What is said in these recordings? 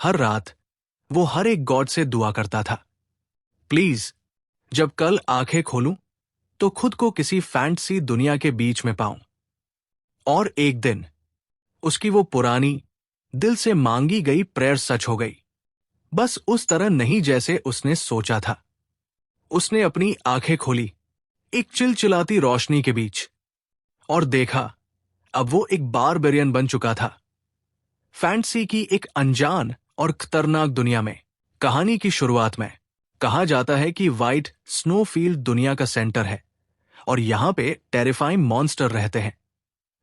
हर रात वो हर एक गॉड से दुआ करता था, प्लीज जब कल आंखें खोलूं तो खुद को किसी फैंटेसी दुनिया के बीच में पाऊं। और एक दिन उसकी वो पुरानी, दिल से मांगी गई प्रेयर सच हो गई। बस उस तरह नहीं जैसे उसने सोचा था। उसने अपनी आंखें खोली एक चिलचिलाती रोशनी के बीच और देखा, अब वो एक बारबेरियन बन चुका था। फैंटेसी की एक अनजान और खतरनाक दुनिया में। कहानी की शुरुआत में कहा जाता है कि व्हाइट स्नोफील्ड दुनिया का सेंटर है और यहां पे टेरिफाइंग मॉन्स्टर रहते हैं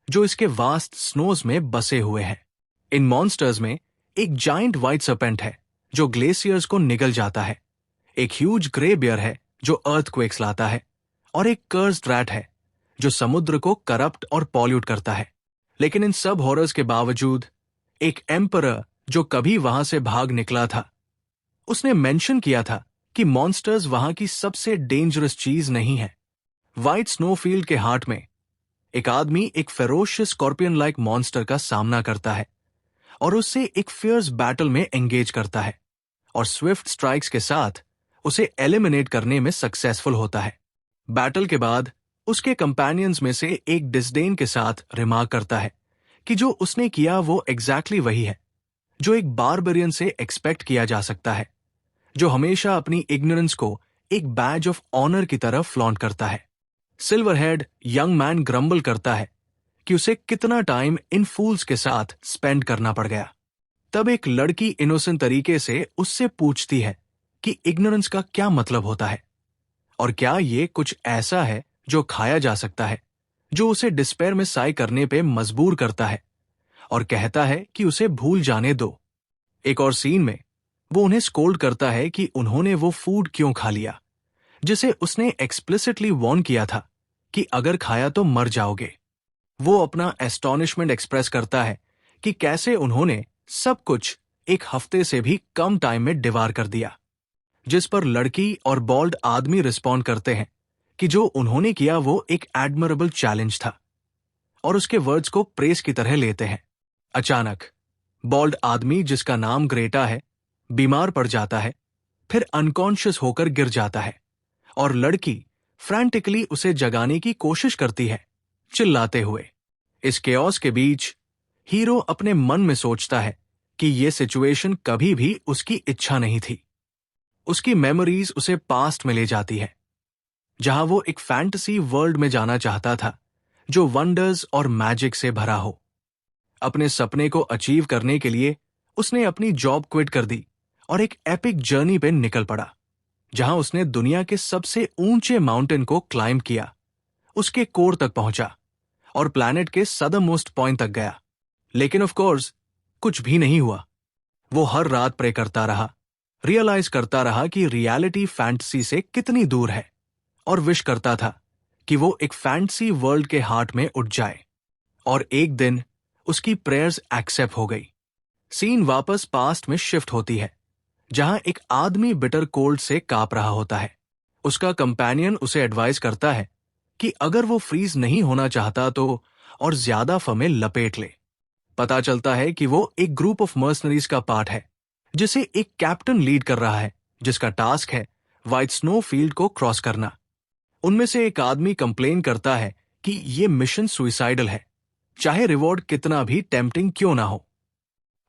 जो इसके वास्ट स्नोज में बसे हुए हैं। इन मॉन्स्टर्स में एक जाइंट व्हाइट सर्पेंट है जो ग्लेशियर्स को निगल जाता है, एक ह्यूज ग्रे बियर है जो अर्थक्वेक्स लाता है, और एक कर्स्ड रैट है जो समुद्र को करप्ट और पॉल्यूट करता है। लेकिन इन सब हॉरर्स के बावजूद एक एम्परर जो कभी वहां से भाग निकला था, उसने मेंशन किया था कि मॉन्स्टर्स वहां की सबसे डेंजरस चीज नहीं है। व्हाइट स्नोफील्ड के हार्ट में एक आदमी एक फेरोशियस स्कॉर्पियन लाइक मॉन्स्टर का सामना करता है और उससे एक फियर्स बैटल में एंगेज करता है और स्विफ्ट स्ट्राइक्स के साथ उसे एलिमिनेट करने में सक्सेसफुल होता है। बैटल के बाद उसके कंपेनियंस में से एक डिस्डेन के साथ रिमार्क करता है कि जो उसने किया वो एग्जैक्टली वही है जो एक बारबेरियन से एक्सपेक्ट किया जा सकता है, जो हमेशा अपनी इग्नोरेंस को एक बैज ऑफ ऑनर की तरह फ्लॉन्ट करता है। सिल्वरहेड यंग मैन ग्रम्बल करता है कि उसे कितना टाइम इन फूल्स के साथ स्पेंड करना पड़ गया। तब एक लड़की इनोसेंट तरीके से उससे पूछती है कि इग्नोरेंस का क्या मतलब होता है और क्या ये कुछ ऐसा है जो खाया जा सकता है, जो उसे डिस्पेयर में साई करने पे मजबूर करता है और कहता है कि उसे भूल जाने दो। एक और सीन में वो उन्हें स्कोल्ड करता है कि उन्होंने वो फूड क्यों खा लिया जिसे उसने एक्सप्लिसिटली वॉर्न किया था कि अगर खाया तो मर जाओगे। वो अपना एस्टॉनिशमेंट एक्सप्रेस करता है कि कैसे उन्होंने सब कुछ एक हफ्ते से भी कम टाइम में डिवार कर दिया, जिस पर लड़की और बॉल्ड आदमी रिस्पॉन्ड करते हैं कि जो उन्होंने किया वो एक एडमरेबल चैलेंज था और उसके वर्ड्स को प्रेस की तरह लेते हैं। अचानक बॉल्ड आदमी, जिसका नाम ग्रेटा है, बीमार पड़ जाता है, फिर अनकॉन्शियस होकर गिर जाता है और लड़की फ्रैंटिकली उसे जगाने की कोशिश करती है, चिल्लाते हुए। इस केओस के बीच हीरो अपने मन में सोचता है कि यह सिचुएशन कभी भी उसकी इच्छा नहीं थी। उसकी मेमोरीज उसे पास्ट में ले जाती है, जहां वो एक फैंटेसी वर्ल्ड में जाना चाहता था जो वंडर्स और मैजिक से भरा हो। अपने सपने को अचीव करने के लिए उसने अपनी जॉब क्विट कर दी और एक एपिक जर्नी पे निकल पड़ा, जहां उसने दुनिया के सबसे ऊंचे माउंटेन को क्लाइंब किया, उसके कोर तक पहुंचा और प्लैनेट के सदर्न मोस्ट पॉइंट तक गया। लेकिन ऑफ कोर्स कुछ भी नहीं हुआ। वो हर रात प्रे करता रहा, रियलाइज करता रहा कि रियलिटी फैंटेसी से कितनी दूर है और विश करता था कि वो एक फैंटेसी वर्ल्ड के हार्ट में उठ जाए। और एक दिन उसकी प्रेयर्स एक्सेप्ट हो गई। सीन वापस पास्ट में शिफ्ट होती है, जहां एक आदमी बिटर कोल्ड से कांप रहा होता है। उसका कंपेनियन उसे एडवाइस करता है कि अगर वो फ्रीज नहीं होना चाहता तो और ज्यादा फम में लपेट ले। पता चलता है कि वो एक ग्रुप ऑफ मर्सनरीज का पार्ट है जिसे एक कैप्टन लीड कर रहा है, जिसका टास्क है व्हाइट स्नो फील्ड को क्रॉस करना। उनमें से एक आदमी कंप्लेन करता है कि ये मिशन सुइसाइडल है, चाहे रिवॉर्ड कितना भी टेम्पटिंग क्यों ना हो।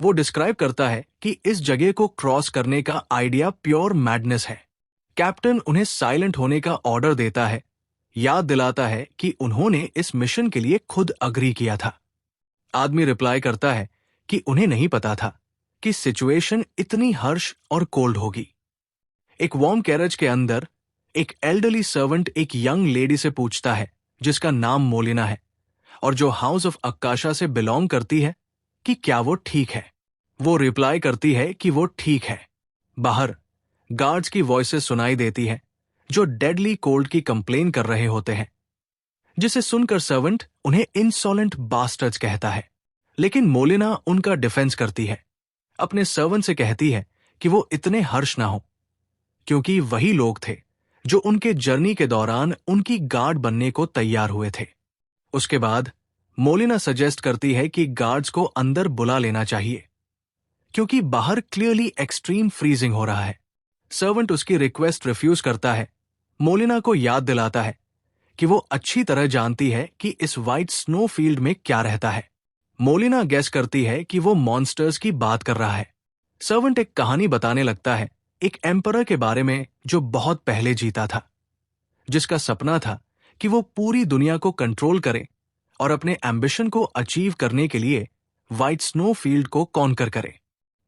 वो डिस्क्राइब करता है कि इस जगह को क्रॉस करने का आइडिया प्योर मैडनेस है। कैप्टन उन्हें साइलेंट होने का ऑर्डर देता है, याद दिलाता है कि उन्होंने इस मिशन के लिए खुद अग्री किया था। आदमी रिप्लाई करता है कि उन्हें नहीं पता था कि सिचुएशन इतनी हर्श और कोल्ड होगी। एक वार्म कैरेज के अंदर एक एल्डरली सर्वेंट एक यंग लेडी से पूछता है, जिसका नाम मोलिना है और जो हाउस ऑफ अक्काशा से बिलोंग करती है, कि क्या वो ठीक है। वो रिप्लाई करती है कि वो ठीक है। बाहर गार्ड्स की वॉइसेस सुनाई देती है जो डेडली कोल्ड की कंप्लेन कर रहे होते हैं, जिसे सुनकर सर्वेंट उन्हें इंसॉलेंट बास्टर्ड्स कहता है। लेकिन मोलिना उनका डिफेंस करती है, अपने सर्वेंट से कहती है कि वो इतने हर्ष ना हो, क्योंकि वही लोग थे जो उनके जर्नी के दौरान उनकी गार्ड बनने को तैयार हुए थे। उसके बाद मोलिना सजेस्ट करती है कि गार्ड्स को अंदर बुला लेना चाहिए, क्योंकि बाहर क्लियरली एक्सट्रीम फ्रीजिंग हो रहा है। सर्वेंट उसकी रिक्वेस्ट रिफ्यूज करता है। मोलिना को याद दिलाता है कि वो अच्छी तरह जानती है कि इस वाइट स्नो फील्ड में क्या रहता है। मोलिना गेस करती है कि वो मॉन्स्टर्स की बात कर रहा है। सर्वेंट एक कहानी बताने लगता है, एक एम्परर के बारे में जो बहुत पहले जीता था, जिसका सपना था कि वो पूरी दुनिया को कंट्रोल करे और अपने एम्बिशन को अचीव करने के लिए व्हाइट स्नो फील्ड को कॉन्कर करे।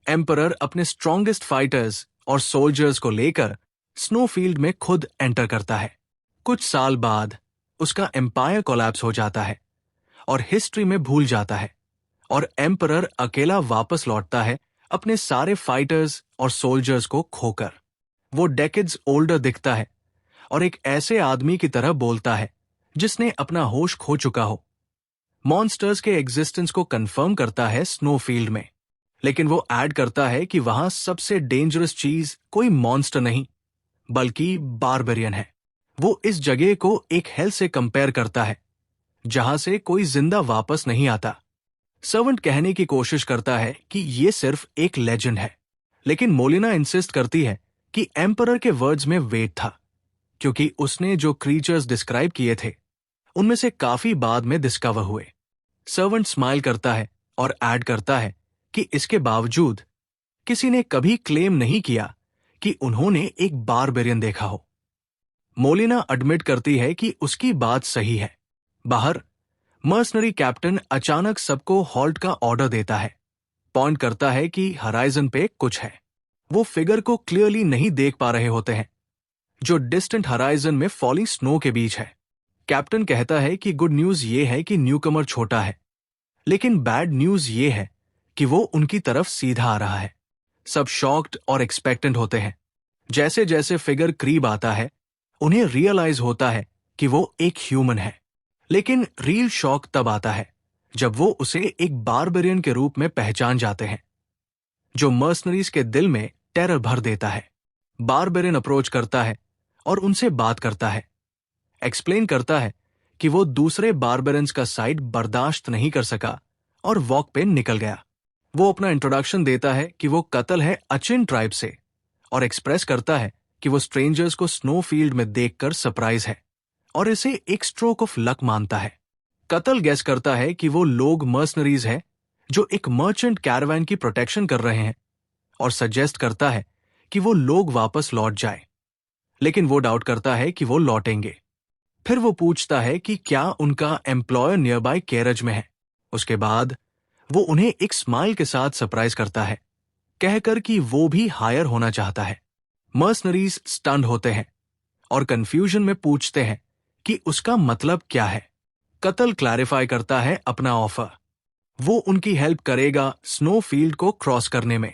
एम्परर अपने स्ट्रॉन्गेस्ट फाइटर्स और सोल्जर्स को लेकर स्नो फील्ड में खुद एंटर करता है। कुछ साल बाद उसका एम्पायर कोलैप्स हो जाता है और हिस्ट्री में भूल जाता है, और एम्परर अकेला वापस लौटता है अपने सारे फाइटर्स और सोल्जर्स को खोकर। वो डेकेड्स ओल्डर दिखता है और एक ऐसे आदमी की तरह बोलता है जिसने अपना होश खो चुका हो। मॉन्स्टर्स के एग्जिस्टेंस को कंफर्म करता है स्नोफील्ड में, लेकिन वो ऐड करता है कि वहां सबसे डेंजरस चीज कोई मॉन्स्टर नहीं बल्कि बारबेरियन है। वो इस जगह को एक हेल से कंपेयर करता है जहां से कोई जिंदा वापस नहीं आता। सर्वेंट कहने की कोशिश करता है कि ये सिर्फ एक लेजेंड है, लेकिन मोलिना इंसिस्ट करती है कि एम्परर के वर्ड्स में वेट था, क्योंकि उसने जो क्रीचर्स डिस्क्राइब किए थे उनमें से काफी बाद में डिस्कवर हुए। सर्वेंट स्माइल करता है और ऐड करता है कि इसके बावजूद किसी ने कभी क्लेम नहीं किया कि उन्होंने एक बारबेरियन देखा हो। मोलिना एडमिट करती है कि उसकी बात सही है। बाहर मर्सनरी कैप्टन अचानक सबको हॉल्ट का ऑर्डर देता है, पॉइंट करता है कि हराइजन पे कुछ है। वो फिगर को क्लियरली नहीं देख पा रहे होते हैं, जो डिस्टेंट हराइजन में फॉलिंग स्नो के बीच है। कैप्टन कहता है कि गुड न्यूज ये है कि न्यूकमर छोटा है, लेकिन बैड न्यूज ये है कि वो उनकी तरफ सीधा आ रहा है। सब शॉक्ड और एक्सपेक्टेंट होते हैं। जैसे जैसे फिगर करीब आता है उन्हें रियलाइज होता है कि वो एक ह्यूमन है, लेकिन रियल शॉक तब आता है जब वो उसे एक बारबेरियन के रूप में पहचान जाते हैं, जो मर्सनरीज के दिल में टेरर भर देता है। बारबेरियन अप्रोच करता है और उनसे बात करता है, एक्सप्लेन करता है कि वो दूसरे बारबेरियंस का साइड बर्दाश्त नहीं कर सका और वॉक पे निकल गया। वो अपना इंट्रोडक्शन देता है कि वो कतल है अचिन ट्राइब से, और एक्सप्रेस करता है कि वो स्ट्रेंजर्स को स्नो फील्ड में देखकर सरप्राइज है और इसे एक स्ट्रोक ऑफ लक मानता है। कतल गैस करता है कि वो लोग मर्सनरीज है जो एक मर्चेंट कैरावान की प्रोटेक्शन कर रहे हैं, और सजेस्ट करता है कि वो लोग वापस लौट जाए, लेकिन वो डाउट करता है कि वो लौटेंगे। फिर वो पूछता है कि क्या उनका एम्प्लॉयर नियर बाय कैरेज में है। उसके बाद वो उन्हें एक स्माइल के साथ सरप्राइज करता है, कहकर कि वो भी हायर होना चाहता है। मर्सनरीज स्टन्ड होते हैं और कंफ्यूजन में पूछते हैं कि उसका मतलब क्या है। कतल क्लैरिफाई करता है अपना ऑफर। वो उनकी हेल्प करेगा स्नो फील्ड को क्रॉस करने में।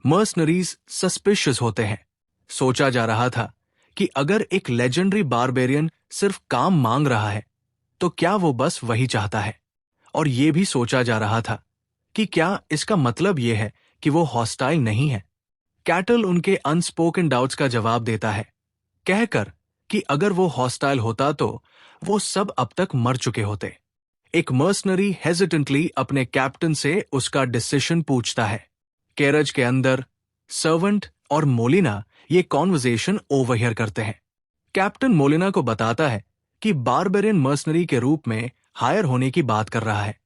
मर्सनरीज सस्पिशियस होते हैं। सोचा जा रहा था कि अगर एक लेजेंडरी बारबेरियन सिर्फ काम मांग रहा है तो क्या वो बस वही चाहता है, और ये भी सोचा जा रहा था कि क्या इसका मतलब ये है कि वो हॉस्टाइल नहीं है। कैटल उनके अनस्पोकन डाउट्स का जवाब देता है, कहकर कि अगर वो हॉस्टाइल होता तो वो सब अब तक मर चुके होते। एक मर्सनरी हेजिटेंटली अपने कैप्टन से उसका डिसीजन पूछता है। कैरेज के अंदर सर्वेंट और मोलिना ये कॉन्वर्सेशन ओवरहियर करते हैं। कैप्टन मोलिना को बताता है कि बारबेरियन मर्सनरी के रूप में हायर होने की बात कर रहा है,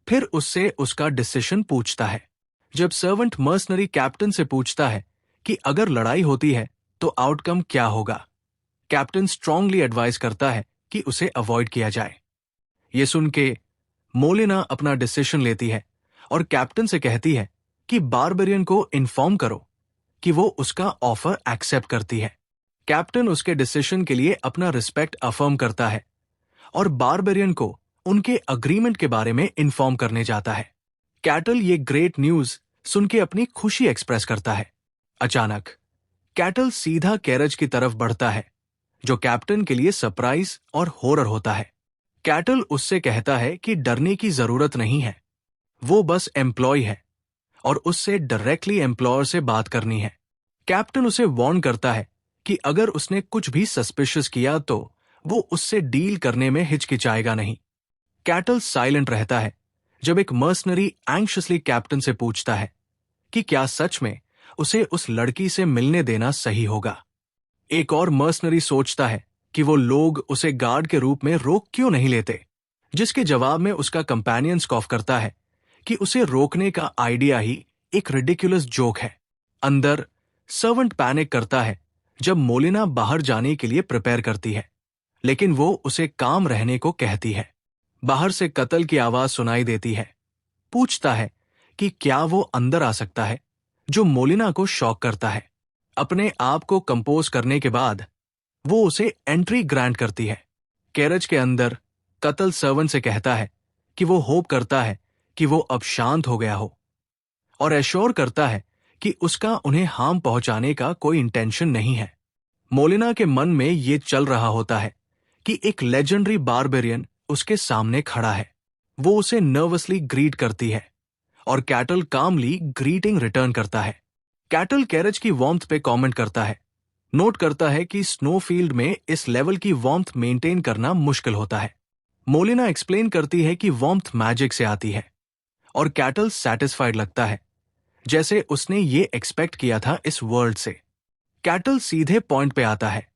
फिर उससे उसका डिसीजन पूछता है। जब सर्वेंट मर्सनरी कैप्टन से पूछता है कि अगर लड़ाई होती है तो आउटकम क्या होगा, कैप्टन स्ट्रांगली एडवाइस करता है कि उसे अवॉइड किया जाए। ये सुन के मोलिना अपना डिसीजन लेती है और कैप्टन से कहती है कि बारबेरियन को इन्फॉर्म करो कि वो उसका ऑफर एक्सेप्ट करती है। कैप्टन उसके डिसीजन के लिए अपना रिस्पेक्ट अफर्म करता है और बारबेरियन को उनके अग्रीमेंट के बारे में इन्फॉर्म करने जाता है। कैटल ये ग्रेट न्यूज सुन के अपनी खुशी एक्सप्रेस करता है। अचानक कैटल सीधा कैरेज की तरफ बढ़ता है, जो कैप्टन के लिए सरप्राइज और हॉरर होता है। कैटल उससे कहता है कि डरने की जरूरत नहीं है, वो बस एम्प्लॉय है और उससे डायरेक्टली एम्प्लॉयर से बात करनी है। कैप्टन उसे वार्न करता है कि अगर उसने कुछ भी सस्पिशियस किया तो वो उससे डील करने में हिचकिचाएगा नहीं। कैटल साइलेंट रहता है जब एक मर्सनरी एंग्शियसली कैप्टन से पूछता है कि क्या सच में उसे उस लड़की से मिलने देना सही होगा। एक और मर्सनरी सोचता है कि वो लोग उसे गार्ड के रूप में रोक क्यों नहीं लेते, जिसके जवाब में उसका कंपेनियन स्कॉफ करता है कि उसे रोकने का आइडिया ही एक रिडिकुलस जोक है। अंदर सर्वेंट पैनिक करता है जब मोलिना बाहर जाने के लिए प्रिपेयर करती है, लेकिन वो उसे काम रहने को कहती है। बाहर से कत्ल की आवाज सुनाई देती है। पूछता है कि क्या वो अंदर आ सकता है, जो मोलिना को शॉक करता है। अपने आप को कंपोज करने के बाद वो उसे एंट्री ग्रांट करती है। कैरेज के अंदर कत्ल सर्वेंट से कहता है कि वो होप करता है कि वो अब शांत हो गया हो, और एश्योर करता है कि उसका उन्हें हार्म पहुंचाने का कोई इंटेंशन नहीं है। मोलिना के मन में ये चल रहा होता है कि एक लेजेंडरी बारबेरियन उसके सामने खड़ा है। वो उसे नर्वसली ग्रीट करती है और कैटल कामली ग्रीटिंग रिटर्न करता है। कैटल कैरेज की वार्मथ पे कमेंट करता है, नोट करता है कि स्नोफील्ड में इस लेवल की वार्मथ मेंटेन करना मुश्किल होता है। मोलिना एक्सप्लेन करती है कि वार्मथ मैजिक से आती है, और कैटल सैटिस्फाइड लगता है, जैसे उसने ये एक्सपेक्ट किया था इस वर्ल्ड से। कैटल सीधे पॉइंट पे आता है,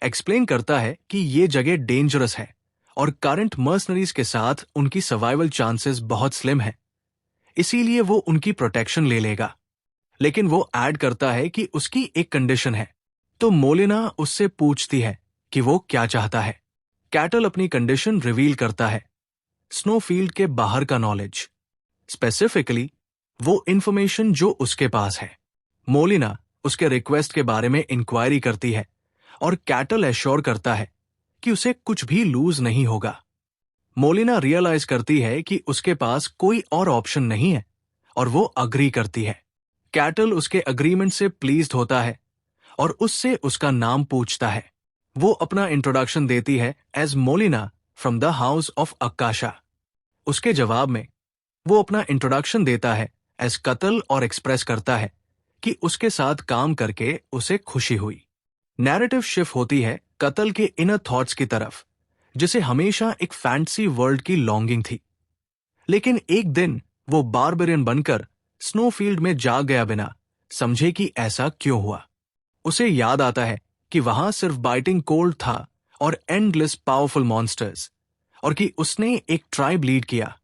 एक्सप्लेन करता है कि ये जगह डेंजरस है और करंट मर्सनरीज के साथ उनकी सर्वाइवल चांसेस बहुत स्लिम है, इसीलिए वो उनकी प्रोटेक्शन ले लेगा। लेकिन वो ऐड करता है कि उसकी एक कंडीशन है। तो मोलिना उससे पूछती है कि वो क्या चाहता है। कैटल अपनी कंडीशन रिवील करता है, स्नोफील्ड के बाहर का नॉलेज, स्पेसिफिकली वो इंफॉर्मेशन जो उसके पास है। मोलिना उसके रिक्वेस्ट के बारे में इंक्वायरी करती है और कैटल एश्योर करता है कि उसे कुछ भी लूज नहीं होगा। मोलिना रियलाइज करती है कि उसके पास कोई और ऑप्शन नहीं है और वो अग्री करती है। कैटल उसके अग्रीमेंट से प्लीज्ड होता है और उससे उसका नाम पूछता है। वो अपना इंट्रोडक्शन देती है as Molina from the house of Akkasha. उसके जवाब में वो अपना इंट्रोडक्शन देता है एज कत्ल और एक्सप्रेस करता है कि उसके साथ काम करके उसे खुशी हुई। नैरेटिव शिफ्ट होती है कत्ल के इनर थॉट्स की तरफ, जिसे हमेशा एक फैंटेसी वर्ल्ड की लॉन्गिंग थी। लेकिन एक दिन वो बारबेरियन बनकर स्नोफील्ड में जा गया बिना समझे कि ऐसा क्यों हुआ। उसे याद आता है कि वहां सिर्फ बाइटिंग कोल्ड था और एंडलेस पावरफुल मॉन्स्टर्स, और कि उसने एक ट्राइब लीड किया,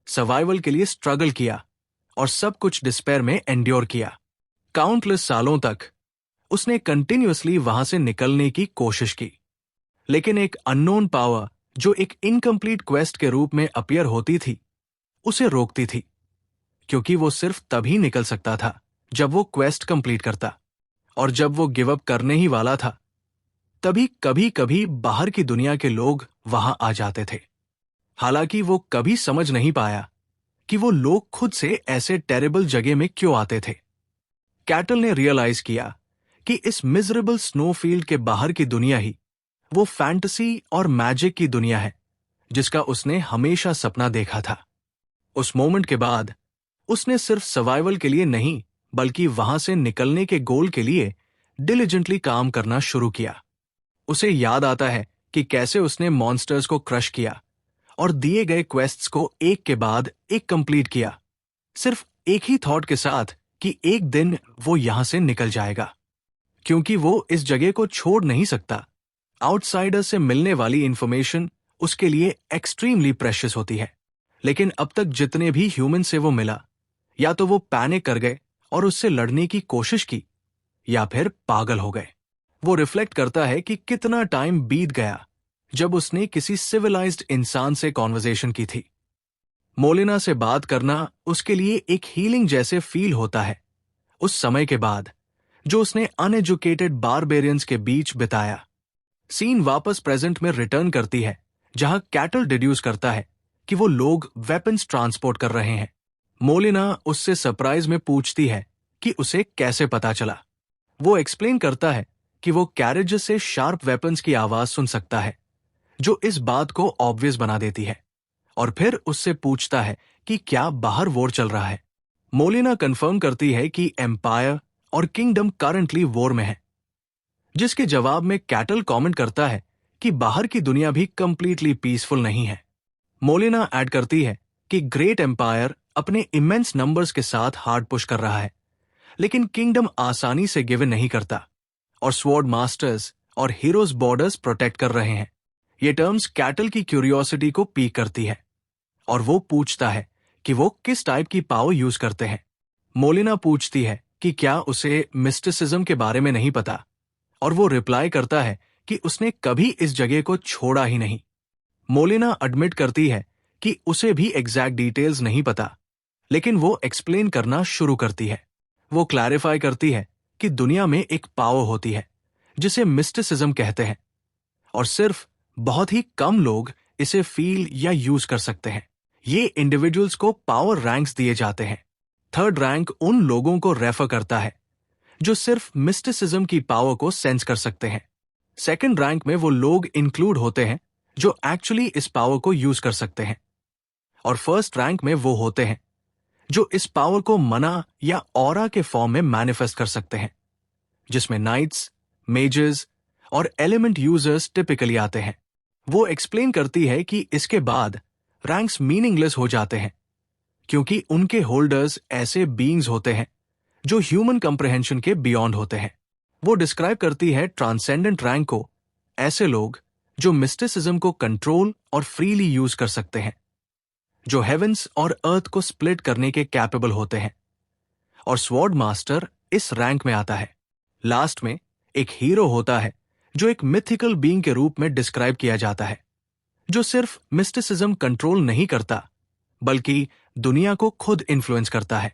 सर्वाइवल के लिए स्ट्रगल किया और सब कुछ डिस्पेयर में एंड्योर किया। काउंटलेस सालों तक उसने कंटिन्यूअसली वहां से निकलने की कोशिश की, लेकिन एक अननोन पावर जो एक इनकम्प्लीट क्वेस्ट के रूप में अपीयर होती थी, उसे रोकती थी, क्योंकि वो सिर्फ तभी निकल सकता था जब वो क्वेस्ट कंप्लीट करता, और जब वो गिव अप करने ही वाला था, तभी कभी कभी बाहर की दुनिया के लोग वहां आ जाते थे। हालांकि वो कभी समझ नहीं पाया कि वो लोग खुद से ऐसे टेरेबल जगह में क्यों आते थे। कैटल ने रियलाइज किया कि इस मिजरेबल स्नोफील्ड के बाहर की दुनिया ही वो फैंटेसी और मैजिक की दुनिया है जिसका उसने हमेशा सपना देखा था। उस मोमेंट के बाद उसने सिर्फ सर्वाइवल के लिए नहीं, बल्कि वहां से निकलने के गोल के लिए डिलिजेंटली काम करना शुरू किया। उसे याद आता है कि कैसे उसने मॉन्स्टर्स को क्रश किया और दिए गए क्वेस्ट्स को एक के बाद एक कंप्लीट किया, सिर्फ एक ही थॉट के साथ कि एक दिन वो यहां से निकल जाएगा, क्योंकि वो इस जगह को छोड़ नहीं सकता। आउटसाइडर से मिलने वाली इंफॉर्मेशन उसके लिए एक्सट्रीमली प्रेशियस होती है, लेकिन अब तक जितने भी ह्यूमन से वो मिला, या तो वो पैनिक कर गए और उससे लड़ने की कोशिश की, या फिर पागल हो गए। वो रिफ्लेक्ट करता है कि कितना टाइम बीत गया जब उसने किसी सिविलाइज्ड इंसान से कॉन्वर्सेशन की थी। मोलिना से बात करना उसके लिए एक हीलिंग जैसे फील होता है उस समय के बाद जो उसने अनएजुकेटेड बारबेरियंस के बीच बिताया। सीन वापस प्रेजेंट में रिटर्न करती है, जहां कैटल डिड्यूस करता है कि वो लोग वेपन्स ट्रांसपोर्ट कर रहे हैं। मोलिना उससे सरप्राइज में पूछती है कि उसे कैसे पता चला। वो एक्सप्लेन करता है कि वो कैरेज से शार्प वेपन्स की आवाज सुन सकता है, जो इस बात को ऑब्वियस बना देती है, और फिर उससे पूछता है कि क्या बाहर वॉर चल रहा है। मोलिना कंफर्म करती है कि एम्पायर और किंगडम करंटली वॉर में है, जिसके जवाब में कैटल कमेंट करता है कि बाहर की दुनिया भी कंप्लीटली पीसफुल नहीं है। मोलिना ऐड करती है कि ग्रेट एम्पायर अपने इमेंस नंबर्स के साथ हार्ड पुश कर रहा है, लेकिन किंगडम आसानी से गिवन नहीं करता, और स्वॉर्ड मास्टर्स और हीरोज बॉर्डर्स प्रोटेक्ट कर रहे हैं। ये टर्म्स कैटल की क्यूरियोसिटी को पीक करती है, और वो पूछता है कि वो किस टाइप की पावर यूज करते हैं। मोलिना पूछती है कि क्या उसे मिस्टिसिज्म के बारे में नहीं पता, और वो रिप्लाई करता है कि उसने कभी इस जगह को छोड़ा ही नहीं। मोलिना एडमिट करती है कि उसे भी एग्जैक्ट डिटेल्स नहीं पता, लेकिन वो एक्सप्लेन करना शुरू करती है। वो क्लैरिफाई करती है कि दुनिया में एक पावर होती है जिसे मिस्टिसिज्म कहते हैं, और सिर्फ बहुत ही कम लोग इसे फील या यूज कर सकते हैं। ये इंडिविजुअल्स को पावर रैंक्स दिए जाते हैं। थर्ड रैंक उन लोगों को रेफर करता है जो सिर्फ मिस्टिसिज्म की पावर को सेंस कर सकते हैं। सेकंड रैंक में वो लोग इंक्लूड होते हैं जो एक्चुअली इस पावर को यूज कर सकते हैं, और फर्स्ट रैंक में वो होते हैं जो इस पावर को मना या ऑरा के फॉर्म में मैनिफेस्ट कर सकते हैं, जिसमें नाइट्स, मेजेस और एलिमेंट यूजर्स टिपिकली आते हैं। वो एक्सप्लेन करती है कि इसके बाद रैंक्स मीनिंगलेस हो जाते हैं, क्योंकि उनके होल्डर्स ऐसे बीइंग्स होते हैं जो ह्यूमन कंप्रहेंशन के बियॉन्ड होते हैं। वो डिस्क्राइब करती है ट्रांसेंडेंट रैंक को, ऐसे लोग जो मिस्टिसिज्म को कंट्रोल और फ्रीली यूज कर सकते हैं, जो हेवेंस और अर्थ को स्प्लिट करने के कैपेबल होते हैं, और स्वॉर्ड मास्टर इस रैंक में आता है। लास्ट में एक हीरो होता है जो एक मिथिकल बीइंग के रूप में डिस्क्राइब किया जाता है, जो सिर्फ मिस्टिसिज्म कंट्रोल नहीं करता बल्कि दुनिया को खुद इन्फ्लुएंस करता है।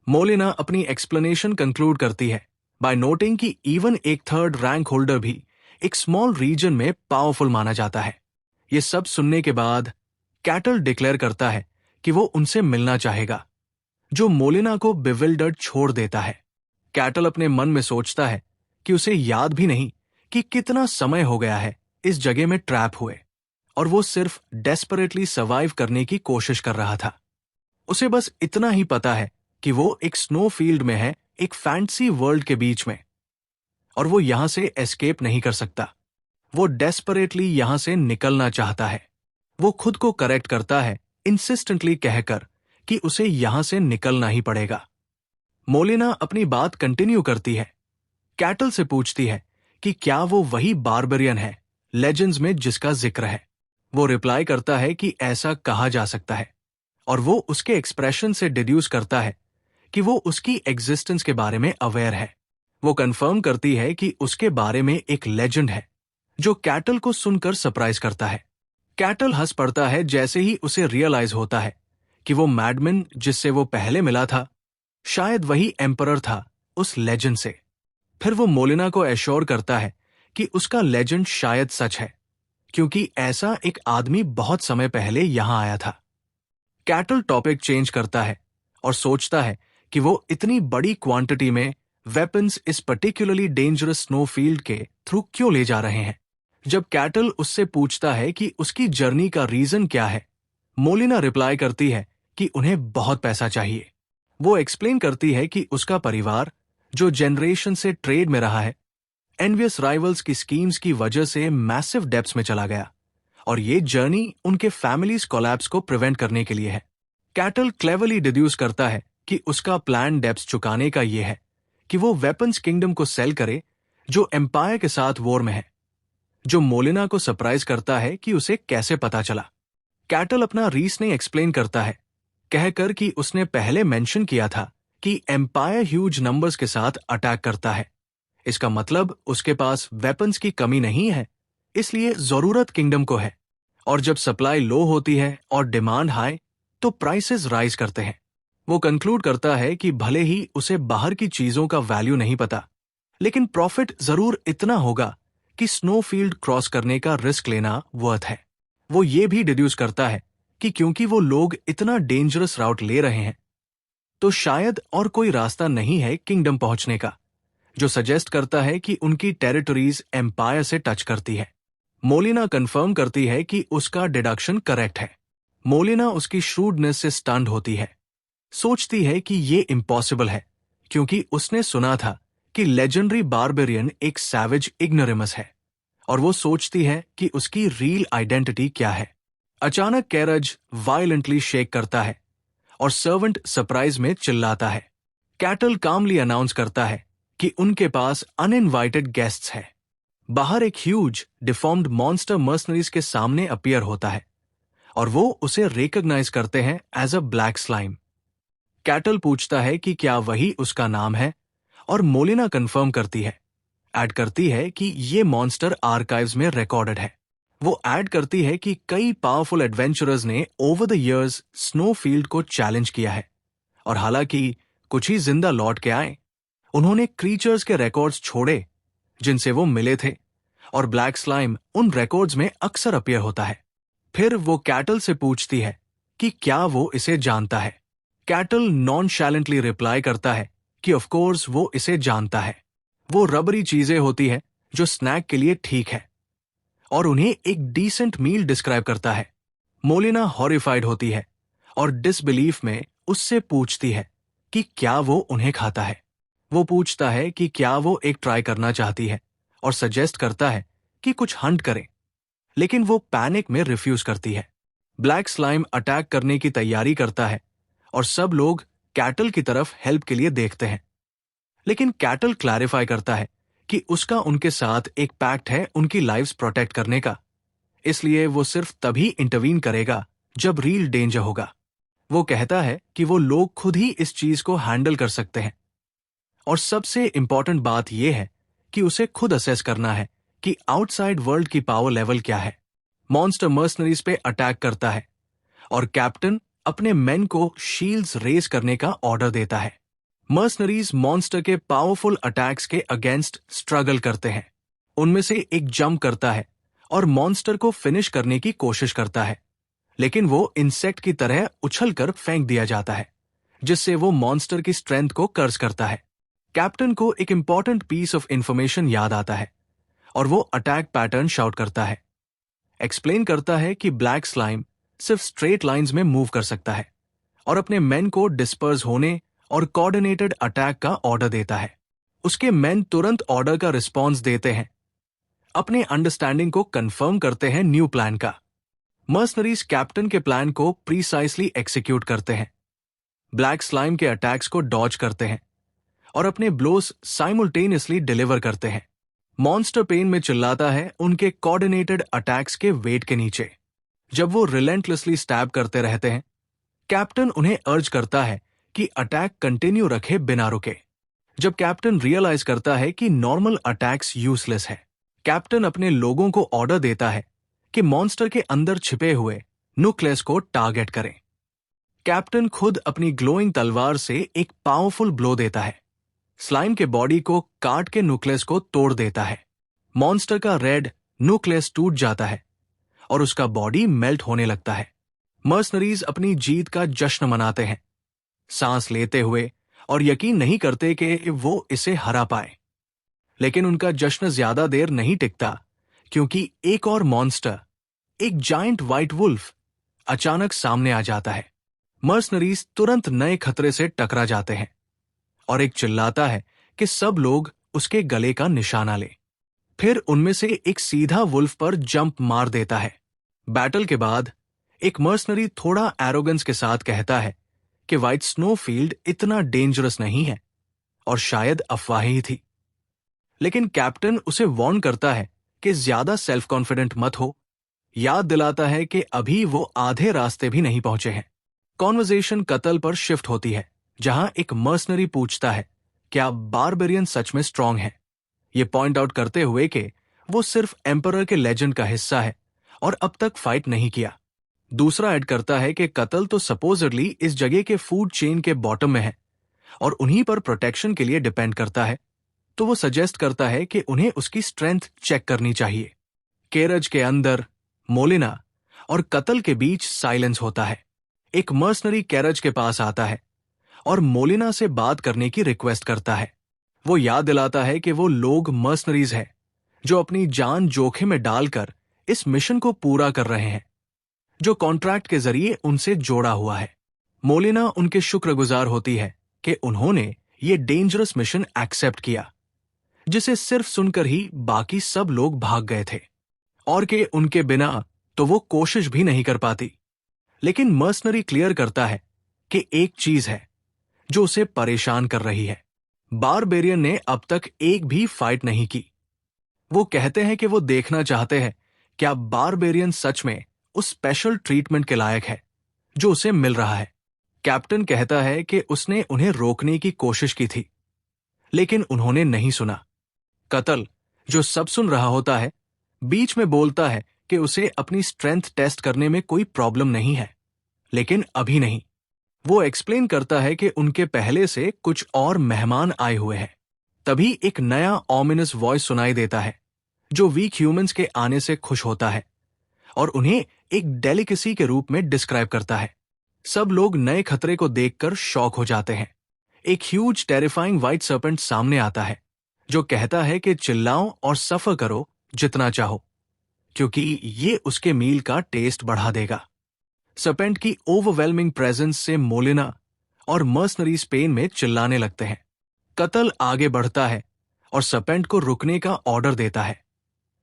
मोलिना अपनी एक्सप्लेनेशन कंक्लूड करती है बाय नोटिंग कि इवन एक थर्ड रैंक होल्डर भी एक स्मॉल रीजन में पावरफुल माना जाता है। ये सब सुनने के बाद कैटल डिक्लेयर करता है कि वो उनसे मिलना चाहेगा, जो मोलिना को बिविल्डर्ड छोड़ देता है। कैटल अपने मन में सोचता है कि उसे याद भी नहीं कि कितना समय हो गया है इस जगह में ट्रैप हुए, और वो सिर्फ डेस्परेटली सर्वाइव करने की कोशिश कर रहा था। उसे बस इतना ही पता है कि वो एक स्नो फील्ड में है, एक फैंटेसी वर्ल्ड के बीच में, और वो यहां से एस्केप नहीं कर सकता। वो डेस्परेटली यहां से निकलना चाहता है। वो खुद को करेक्ट करता है, इंसिस्टेंटली कहकर कि उसे यहां से निकलना ही पड़ेगा। मोलिना अपनी बात कंटिन्यू करती है। कैटल से पूछती है कि क्या वो वही बारबेरियन है लेजेंड्स में जिसका जिक्र है। वो रिप्लाई करता है कि ऐसा कहा जा सकता है, और वो उसके एक्सप्रेशन से डिड्यूस करता है कि वो उसकी एग्जिस्टेंस के बारे में अवेयर है। वो कंफर्म करती है कि उसके बारे में एक लेजेंड है, जो कैटल को सुनकर सरप्राइज करता है। कैटल हंस पड़ता है जैसे ही उसे रियलाइज होता है कि वो मैडमैन जिससे वो पहले मिला था शायद वही एम्परर था उस लेजेंड से। फिर वो मोलिना को एश्योर करता है कि उसका लेजेंड शायद सच है, क्योंकि ऐसा एक आदमी बहुत समय पहले यहां आया था। कैटल टॉपिक चेंज करता है और सोचता है कि वो इतनी बड़ी क्वांटिटी में वेपन्स इस पर्टिकुलरली डेंजरस स्नो फील्ड के थ्रू क्यों ले जा रहे हैं। जब कैटल उससे पूछता है कि उसकी जर्नी का रीजन क्या है, मोलिना रिप्लाई करती है कि उन्हें बहुत पैसा चाहिए। वो एक्सप्लेन करती है कि उसका परिवार, जो जनरेशन से ट्रेड में रहा है, एनवियस राइवल्स की स्कीम्स की वजह से मैसिव डेप्थ्स में चला गया, और ये जर्नी उनके फैमिलीज कोलैप्स को प्रिवेंट करने के लिए है। कैटल क्लेवरली डिड्यूस करता है कि उसका प्लान डेप्थ्स चुकाने का ये है कि वो वेपन्स किंगडम को सेल करे जो एम्पायर के साथ वॉर में है, जो मोलिना को सरप्राइज करता है कि उसे कैसे पता चला। कैटल अपना रीजनिंग एक्सप्लेन करता है, कहकर कि उसने पहले मेंशन किया था कि एम्पायर ह्यूज नंबर्स के साथ अटैक करता है। इसका मतलब उसके पास वेपन्स की कमी नहीं है, इसलिए जरूरत किंगडम को है, और जब सप्लाई लो होती है और डिमांड हाई तो प्राइसेस राइज करते हैं। वो कंक्लूड करता है कि भले ही उसे बाहर की चीजों का वैल्यू नहीं पता, लेकिन प्रॉफिट जरूर इतना होगा कि स्नो फील्ड क्रॉस करने का रिस्क लेना वर्थ है। वो ये भी डिड्यूस करता है कि क्योंकि वो लोग इतना डेंजरस राउट ले रहे हैं, तो शायद और कोई रास्ता नहीं है किंगडम पहुंचने का, जो सजेस्ट करता है कि उनकी टेरिटरीज एम्पायर से टच करती है। मोलिना कंफर्म करती है कि उसका डिडक्शन करेक्ट है। मोलिना उसकी श्रूडनेस से स्टन्ड होती है, सोचती है कि ये इम्पॉसिबल है, क्योंकि उसने सुना था कि लेजेंडरी बारबेरियन एक सैवेज इग्नोरेमस है, और वो सोचती है कि उसकी रियल आइडेंटिटी क्या है। अचानक कैरज वायलेंटली शेक करता है और सर्वेंट सरप्राइज में चिल्लाता है। कैटल कामली अनाउंस करता है कि उनके पास अनइनवाइटेड गेस्ट्स हैं। बाहर एक ह्यूज डिफॉर्म्ड मॉन्स्टर मर्सनरीज के सामने अपीयर होता है और वो उसे रिकॉग्नाइज करते हैं एज अ ब्लैक स्लाइम। कैटल पूछता है कि क्या वही उसका नाम है और मोलिना कंफर्म करती है, ऐड करती है कि ये मॉन्स्टर आर्काइव्स में रिकॉर्डेड है। वो ऐड करती है कि कई पावरफुल एडवेंचरर्स ने ओवर द इयर्स स्नोफील्ड को चैलेंज किया है और हालांकि कुछ ही जिंदा लौट के आए, उन्होंने क्रीचर्स के रिकॉर्ड्स छोड़े जिनसे वो मिले थे और ब्लैक स्लाइम उन रिकॉर्ड्स में अक्सर अपीयर होता है। फिर वो कैटल से पूछती है कि क्या वो इसे जानता है। कैटल नॉनशैलेंटली रिप्लाई करता है कि ऑफ कोर्स वो इसे जानता है। वो रबरी चीजें होती है जो स्नैक के लिए ठीक है और उन्हें एक डिसेंट मील डिस्क्राइब करता है। मोलिना हॉरिफाइड होती है और डिसबिलीफ में उससे पूछती है कि क्या वो उन्हें खाता है। वो पूछता है कि क्या वो एक ट्राई करना चाहती है और सजेस्ट करता है कि कुछ हंट करें, लेकिन वो पैनिक में रिफ्यूज करती है। ब्लैक स्लाइम अटैक करने की तैयारी करता है और सब लोग कैटल की तरफ हेल्प के लिए देखते हैं, लेकिन कैटल क्लैरिफाई करता है कि उसका उनके साथ एक पैक्ट है उनकी लाइव्स प्रोटेक्ट करने का, इसलिए वो सिर्फ तभी इंटरवीन करेगा जब रियल डेंजर होगा। वो कहता है कि वो लोग खुद ही इस चीज को हैंडल कर सकते हैं और सबसे इंपॉर्टेंट बात यह है कि उसे खुद असेस करना है कि आउटसाइड वर्ल्ड की पावर लेवल क्या है। मॉन्स्टर मर्सनरीज पे अटैक करता है और कैप्टन अपने मेन को शील्ड्स रेज करने का ऑर्डर देता है। मर्सनरीज मॉन्स्टर के पावरफुल अटैक्स के अगेंस्ट स्ट्रगल करते हैं। उनमें से एक जंप करता है और मॉन्स्टर को फिनिश करने की कोशिश करता है, लेकिन वो इंसेक्ट की तरह उछलकर फेंक दिया जाता है, जिससे वो मॉन्स्टर की स्ट्रेंथ को कर्ज करता है। कैप्टन को एक इंपॉर्टेंट पीस ऑफ इंफॉर्मेशन याद आता है और वो अटैक पैटर्न शाउट करता है। एक्सप्लेन करता है कि ब्लैक स्लाइम सिर्फ स्ट्रेट लाइंस में मूव कर सकता है और अपने मेन को डिस्पर्स होने और कोऑर्डिनेटेड अटैक का ऑर्डर देता है। उसके मेन तुरंत ऑर्डर का रिस्पॉन्स देते हैं, अपने अंडरस्टैंडिंग को कंफर्म करते हैं न्यू प्लान का। मर्सनरीज कैप्टन के प्लान को प्रीसाइसली एक्सिक्यूट करते हैं, ब्लैक स्लाइम के अटैक्स को डॉज करते हैं और अपने ब्लोस साइमल्टेनियसली डिलीवर करते हैं। मॉन्स्टर पेन में चिल्लाता है उनके कोऑर्डिनेटेड अटैक्स के वेट के नीचे। जब वो रिलेंटलेसली स्टैब करते रहते हैं, कैप्टन उन्हें अर्ज करता है कि अटैक कंटिन्यू रखे बिना रुके। जब कैप्टन रियलाइज करता है कि नॉर्मल अटैक्स यूजलेस है, कैप्टन अपने लोगों को ऑर्डर देता है कि मॉन्स्टर के अंदर छिपे हुए न्यूक्लियस को टारगेट करें। कैप्टन खुद अपनी ग्लोइंग तलवार से एक पावरफुल ब्लो देता है, स्लाइम के बॉडी को काट के न्यूक्लियस को तोड़ देता है। मॉन्स्टर का रेड न्यूक्लियस टूट जाता है और उसका बॉडी मेल्ट होने लगता है। मर्सनरीज अपनी जीत का जश्न मनाते हैं, सांस लेते हुए और यकीन नहीं करते कि वो इसे हरा पाए। लेकिन उनका जश्न ज्यादा देर नहीं टिकता, क्योंकि एक और मॉन्स्टर, एक जायंट व्हाइट वुल्फ, अचानक सामने आ जाता है। मर्सनरीज तुरंत नए खतरे से टकरा जाते हैं और एक चिल्लाता है कि सब लोग उसके गले का निशाना ले। फिर उनमें से एक सीधा वुल्फ पर जंप मार देता है। बैटल के बाद एक मर्सनरी थोड़ा एरोगेंस के साथ कहता है कि व्हाइट स्नोफील्ड इतना डेंजरस नहीं है और शायद अफवाह ही थी। लेकिन कैप्टन उसे वार्न करता है कि ज्यादा सेल्फ कॉन्फिडेंट मत हो, याद दिलाता है कि अभी वो आधे रास्ते भी नहीं पहुंचे हैं। कॉन्वर्सेशन कत्ल पर शिफ्ट होती है, जहां एक मर्सनरी पूछता है क्या बारबेरियन सच में स्ट्रांग है, ये पॉइंट आउट करते हुए कि वो सिर्फ एम्परर के लेजेंड का हिस्सा है और अब तक फाइट नहीं किया। दूसरा ऐड करता है कि कत्ल तो सपोजिटली इस जगह के फूड चेन के बॉटम में है और उन्हीं पर प्रोटेक्शन के लिए डिपेंड करता है, तो वो सजेस्ट करता है कि उन्हें उसकी स्ट्रेंथ चेक करनी चाहिए। केरज के अंदर मोलिना और कत्ल के बीच साइलेंस होता है। एक मर्सनरी कैरज के पास आता है और मोलिना से बात करने की रिक्वेस्ट करता है। वो याद दिलाता है कि वो लोग मर्सनरीज हैं जो अपनी जान जोखिम में डालकर इस मिशन को पूरा कर रहे हैं, जो कॉन्ट्रैक्ट के जरिए उनसे जोड़ा हुआ है। मोलिना उनके शुक्रगुजार होती है कि उन्होंने ये डेंजरस मिशन एक्सेप्ट किया, जिसे सिर्फ सुनकर ही बाकी सब लोग भाग गए थे और कि उनके बिना तो वो कोशिश भी नहीं कर पाती। लेकिन मर्सनरी क्लियर करता है कि एक चीज है जो उसे परेशान कर रही है। बारबेरियन ने अब तक एक भी फाइट नहीं की। वो कहते हैं कि वो देखना चाहते हैं क्या बारबेरियन सच में उस स्पेशल ट्रीटमेंट के लायक है जो उसे मिल रहा है। कैप्टन कहता है कि उसने उन्हें रोकने की कोशिश की थी, लेकिन उन्होंने नहीं सुना। कतल, जो सब सुन रहा होता है, बीच में बोलता है कि उसे अपनी स्ट्रेंथ टेस्ट करने में कोई प्रॉब्लम नहीं है, लेकिन अभी नहीं। वो एक्सप्लेन करता है कि उनके पहले से कुछ और मेहमान आए हुए हैं। तभी एक नया ऑमिनस वॉइस सुनाई देता है, जो वीक ह्यूमंस के आने से खुश होता है और उन्हें एक डेलिकेसी के रूप में डिस्क्राइब करता है। सब लोग नए खतरे को देखकर शॉक हो जाते हैं। एक ह्यूज टेरिफाइंग व्हाइट सर्पेंट सामने आता है, जो कहता है कि चिल्लाओ और सफर करो जितना चाहो, क्योंकि ये उसके मील का टेस्ट बढ़ा देगा। सर्पेंट की ओवरवेलमिंग प्रेजेंस से मोलिना और मर्सनरी स्पेन में चिल्लाने लगते हैं। कतल आगे बढ़ता है और सर्पेंट को रुकने का ऑर्डर देता है,